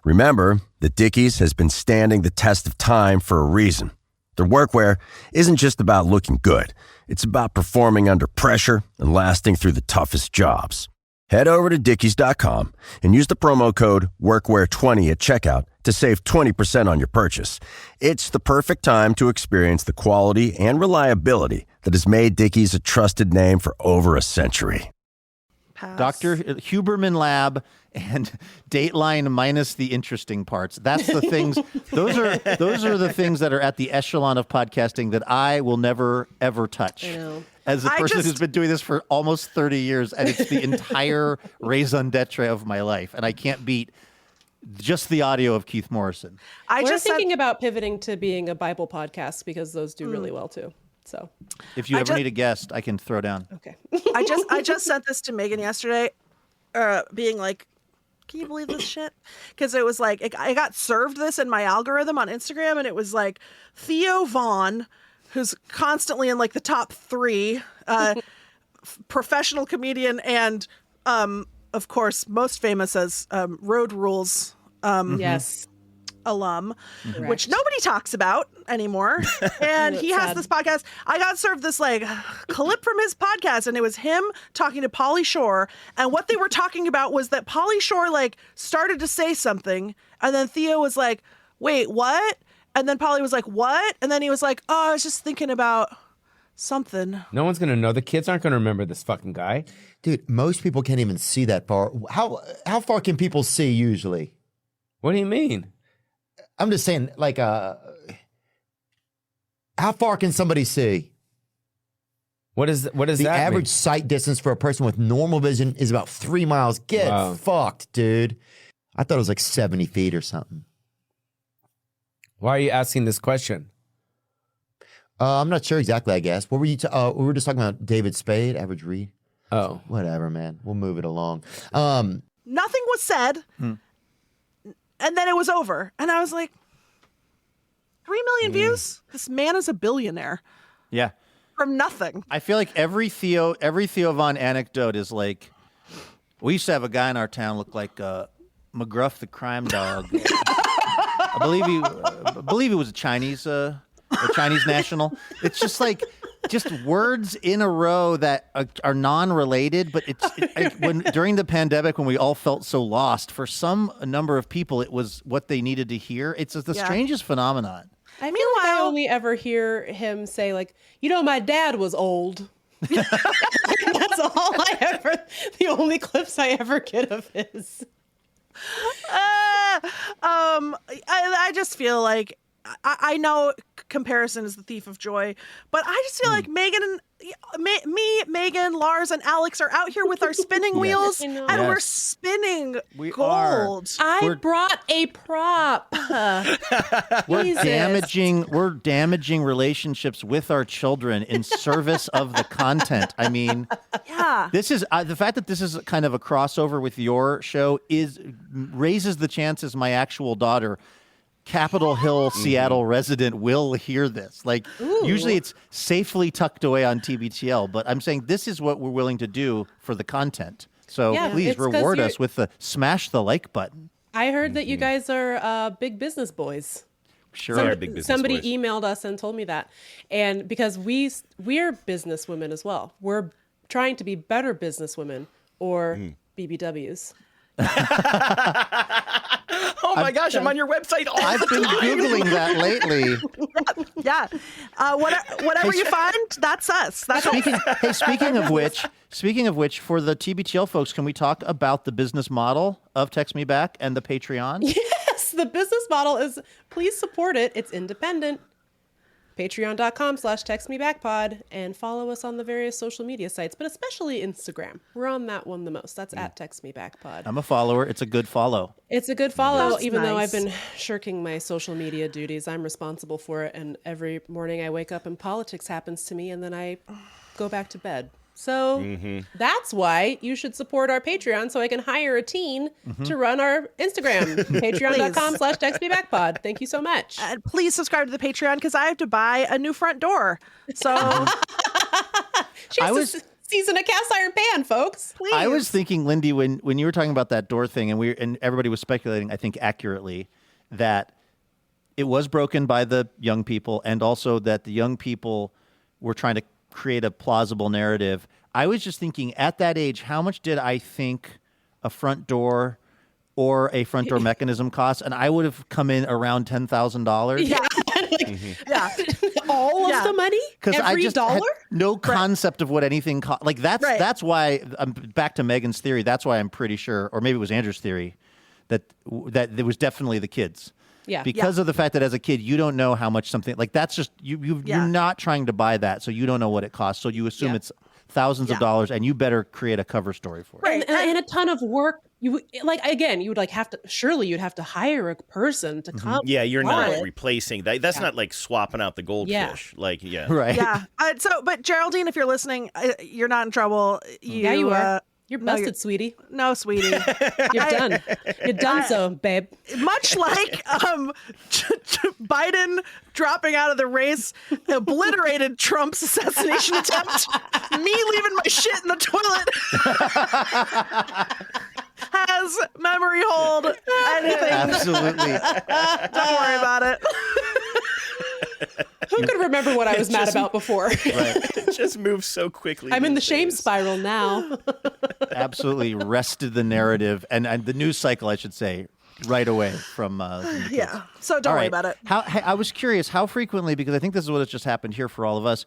remember that Dickies has been standing the test of time for a reason. Their workwear isn't just about looking good. It's about performing under pressure and lasting through the toughest jobs. Head over to Dickies.com and use the promo code WORKWEAR20 at checkout to save 20% on your purchase. It's the perfect time to experience the quality and reliability that has made Dickies a trusted name for over a century. Dr. Huberman Lab and Dateline minus the interesting parts. That's the things. Those are the things that are at the echelon of podcasting that I will never ever touch. I know. As a person who's been doing this for almost 30 years, and it's the entire raison d'etre of my life, and I can't beat just the audio of Keith Morrison. We're thinking about pivoting to being a Bible podcast because those do really well too. So, if you ever need a guest, I can throw down. Okay. I just sent this to Meagan yesterday, being like, can you believe this shit? Because it was like, I got served this in my algorithm on Instagram, and it was like Theo Vaughn, who's constantly in like the top 3, professional comedian, and of course most famous as Road Rules yes alum, which nobody talks about anymore. And he has this podcast. I got served this like clip from his podcast, and it was him talking to Pauly Shore. And what they were talking about was that Pauly Shore like started to say something, and then Theo was like, "Wait, what?" And then Pauly was like, "What?" And then he was like, "Oh, I was just thinking about something." No one's going to know. The kids aren't going to remember this fucking guy. Dude, most people can't even see that far. How far can people see usually? What do you mean? I'm just saying, like, how far can somebody see? What is that The average sight distance for a person with normal vision is about 3 miles. Get fucked, dude. I thought it was like 70 feet or something. Why are you asking this question? I'm not sure exactly, I guess. What were you we were just talking about David Spade, average read. Oh. Whatever, man. We'll move it along. Nothing was said. And then it was over. And I was like, 3 million views? This man is a billionaire. Yeah. From nothing. I feel like every Theo Von anecdote is like, we used to have a guy in our town look like McGruff the crime dog. I believe he was a Chinese national. It's just like words in a row that are non-related, but during the pandemic when we all felt so lost, for a number of people it was what they needed to hear. It's the strangest phenomenon. I feel like I only ever hear him say like, my dad was old. That's the only clips I ever get of his. I just feel like I know comparison is the thief of joy, but I just feel like Meagan, Lars, and Alex are out here with our spinning wheels, and we're spinning gold. I brought a prop. We're damaging relationships with our children in service of the content. I mean, this is the fact that this is kind of a crossover with your show raises the chances my actual daughter, Capitol Hill, Seattle resident, will hear this. Like, usually it's safely tucked away on TBTL, but I'm saying this is what we're willing to do for the content. So please reward us with the smash the like button. I heard that you guys are big business boys. Sure. They're big business Somebody boys. emailed us and told me that. And because we're businesswomen as well. We're trying to be better businesswomen or BBWs. Oh my gosh, I'm on your website all I've the been time. Googling that lately. Yeah. Whatever you find, that's us. That's Speaking of which, for the TBTL folks, can we talk about the business model of Text Me Back and the Patreon? Yes, the business model is, please support it. It's independent. Patreon.com/textmebackpod and follow us on the various social media sites, but especially Instagram. We're on that one the most. That's at textmebackpod. I'm a follower. It's a good follow. It's a good follow, That's even though nice. I've been shirking my social media duties. I'm responsible for it, and every morning I wake up and politics happens to me, and then I go back to bed. So that's why you should support our Patreon so I can hire a teen to run our Instagram. Patreon.com/textmebackpod. Thank you so much. And please subscribe to the Patreon because I have to buy a new front door. So She has to season a cast iron pan, folks. please. I was thinking, Lindy, when you were talking about that door thing, and everybody was speculating, I think accurately, that it was broken by the young people, and also that the young people were trying to create a plausible narrative. I was just thinking, at that age, how much did I think a front door or a front door mechanism cost? And I would have come in around $10,000. Yeah. Yeah. All of the money? Because I Every just dollar? had no concept of what anything cost. Like that's why I'm back to Megan's theory. That's why I'm pretty sure, or maybe it was Andrew's theory, that it was definitely the kids. Yeah. Because of the fact that as a kid you don't know how much something like that's just you're not trying to buy that, so you don't know what it costs. So you assume it's thousands of dollars, and you better create a cover story for it. Right. And a ton of work. You would have to you'd have to hire a person to come. Yeah, you're not it. replacing that. That's not like swapping out the goldfish. Like, Right. Yeah. But Geraldine, if you're listening, you're not in trouble. You are. You're busted, sweetie. No, sweetie. You're done. You're done, so babe. Much like Biden dropping out of the race obliterated Trump's assassination attempt, me leaving my shit in the toilet has memory hold anything. Absolutely. Don't worry about it. Who could remember what I was mad about before? It just moves so quickly. I'm in the these shame days. spiral now. Absolutely wrested the narrative and the news cycle, I should say, right away from the kids. Yeah. So don't All worry right. about it. I was curious how frequently, because I think this is what has just happened here for all of us,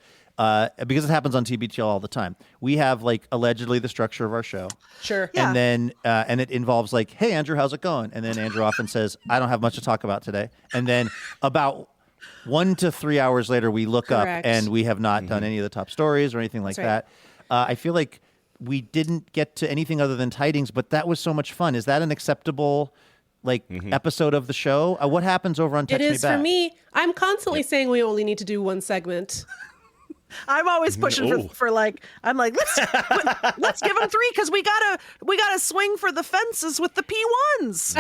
because it happens on TBTL all the time. We have like allegedly the structure of our show. Sure. And then and it involves like, hey, Andrew, how's it going? And then Andrew often says, I don't have much to talk about today. And then about 1 to 3 hours later, we look Correct. up and we have not done any of the top stories or anything like That's that. I feel like we didn't get to anything other than tidings, but that was so much fun. Is that an acceptable episode of the show? What happens over on It Text Me is Back? for me. I'm constantly saying we only need to do one segment. I'm always pushing for like I'm like let's give them 3 because we gotta swing for the fences with the P1s.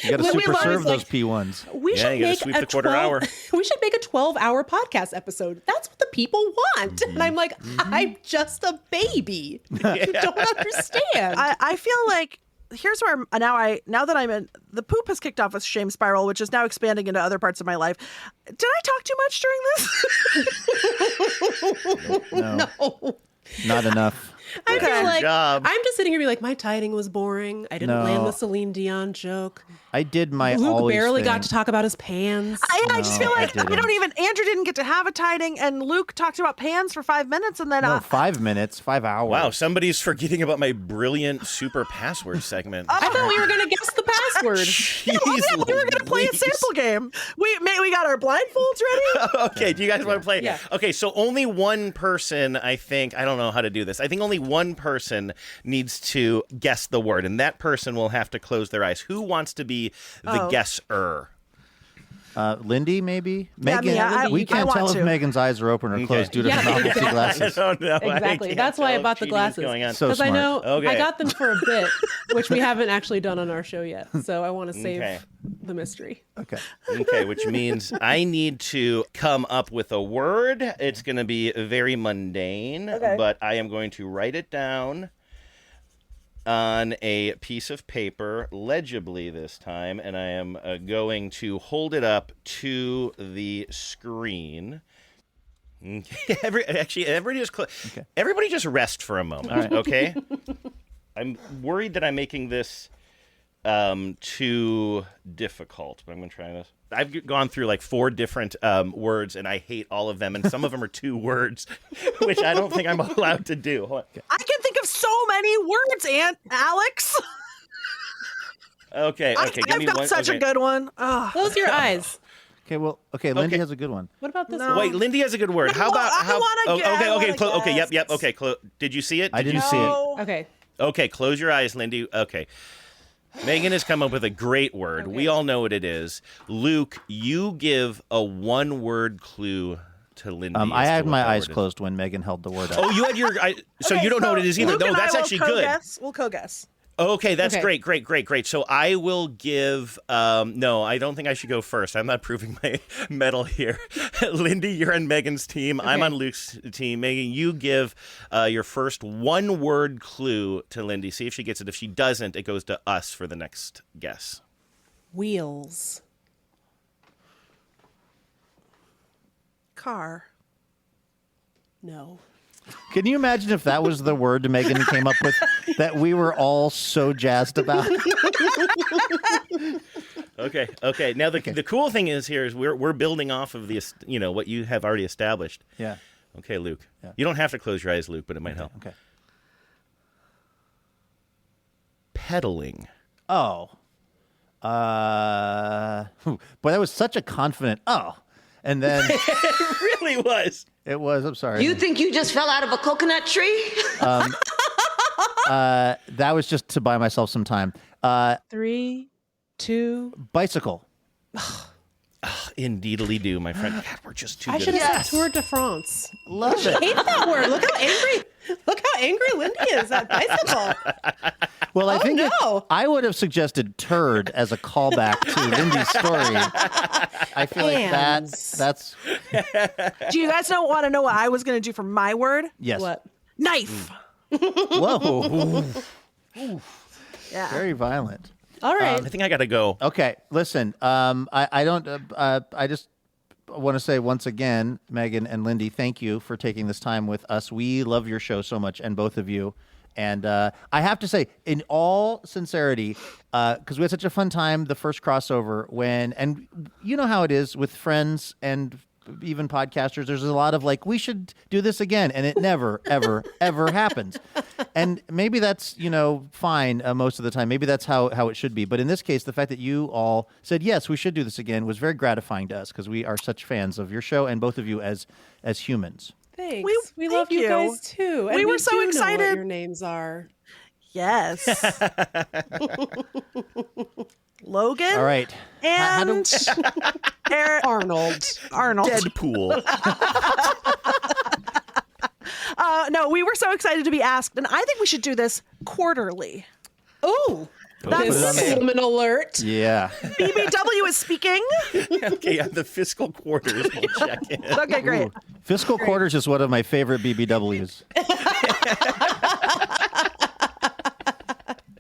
You got to When we super love serve is those like- P1s. We Yeah, should you gotta make sweep a the quarter 12 hour. We should make a 12-hour podcast episode. That's what the people want. And I'm like, I'm just a baby. You don't understand. I feel like here's where now that I'm in the poop has kicked off a shame spiral, which is now expanding into other parts of my life. Did I talk too much during this? No. Not enough. I feel like job. I'm just sitting here being like, my tiding was boring. I didn't land the Celine Dion joke. I did my Luke always barely thing. got to talk about his pans. I just feel like I didn't. Andrew didn't get to have a tiding, and Luke talked about pans for 5 minutes, and then No, 5 minutes, 5 hours. Wow, somebody's forgetting about my brilliant super password segment. I thought we were going to guess the password. we were gonna play a sample game. We got our blindfolds ready. Okay, do you guys want to play? Yeah. Okay, so only one person, I don't know how to do this. I think only one person needs to guess the word, and that person will have to close their eyes. Who wants to be the guesser? Lindy, maybe? Yeah, Megan? We I can't want tell to. if Megan's eyes are open or closed due to Yeah, her novelty exactly. glasses. I don't know. Exactly. That's why I bought the glasses. So Because I know smart. Okay. I got them for a bit, which we haven't actually done on our show yet. So I want to save the mystery. Okay. Okay, which means I need to come up with a word. It's going to be very mundane, but I am going to write it down. on a piece of paper, legibly this time, and I am going to hold it up to the screen. Everybody just rest for a moment, okay? I'm worried that I'm making this too difficult, but I'm going to try this. I've gone through like 4 different words, and I hate all of them, and some of them are 2 words, which I don't think I'm allowed to do. Hold on. I can think of so many words, Alex. Okay. I've got such a good one. Oh. Close your eyes. Okay, Lindy has a good one. What about this No. one? Wait, Lindy has a good word. How about Yep. Okay. Did you see it? I didn't see it. Okay. Okay, close your eyes, Lindy. Okay. Megan has come up with a great word. We all know what it is. Luke, you give a 1-word clue to Lindy. I had my eyes closed when Megan held the word up. Oh, you had your so you don't know what it is either. Luke No, and that's I will actually good. We'll co-guess. Okay, that's Okay. great. So I will give. No, I don't think I should go first. I'm not proving my mettle here. Lindy, you're on Megan's team. I'm on Luke's team. Megan, you give your first 1-word clue to Lindy. See if she gets it. If she doesn't, it goes to us for the next guess. Wheels. Car. No. Can you imagine if that was the word Megan came up with that we were all so jazzed about? Okay. Now the cool thing is we're building off of the what you have already established. Yeah. Okay, Luke. Yeah. You don't have to close your eyes, Luke, but it might help. Okay. Pedaling. Oh. Boy, that was such a confident and then It really was. it was. I'm sorry. You think you just fell out of a coconut tree? That was just to buy myself some time. 3, 2. Bicycle. Indeedly do, my friend. God, we're just too I good. should at have said Tour de France. Love I it. hate that word. Look how angry Lindy is at bicycle. Well, I think no. I would have suggested turd as a callback to Lindy's story. I feel like that's Do you guys want to know what I was going to do for my word? yes. What? Knife. Whoa. Yeah. Very violent. All right. I think I got to go. Okay, listen. I don't. I just want to say once again, Megan and Lindy, thank you for taking this time with us. We love your show so much, and both of you. And I have to say, in all sincerity, because we had such a fun time the first crossover and you know how it is with friends and even podcasters. There's a lot of like, we should do this again, and it never, ever, ever happens. And maybe that's fine most of the time. Maybe that's how it should be. But in this case, the fact that you all said yes, we should do this again was very gratifying to us because we are such fans of your show and both of you as humans. Thanks. We thank love you guys too. And We were so do know excited. what your names are. Yes. Logan. All right. And Arnold. Deadpool. No, we were so excited to be asked, and I think we should do this quarterly. Oh, That's cinnamon alert. Yeah. BBW is speaking. Okay, the fiscal quarters will check in. Okay, great. Fiscal quarters is one of my favorite BBWs.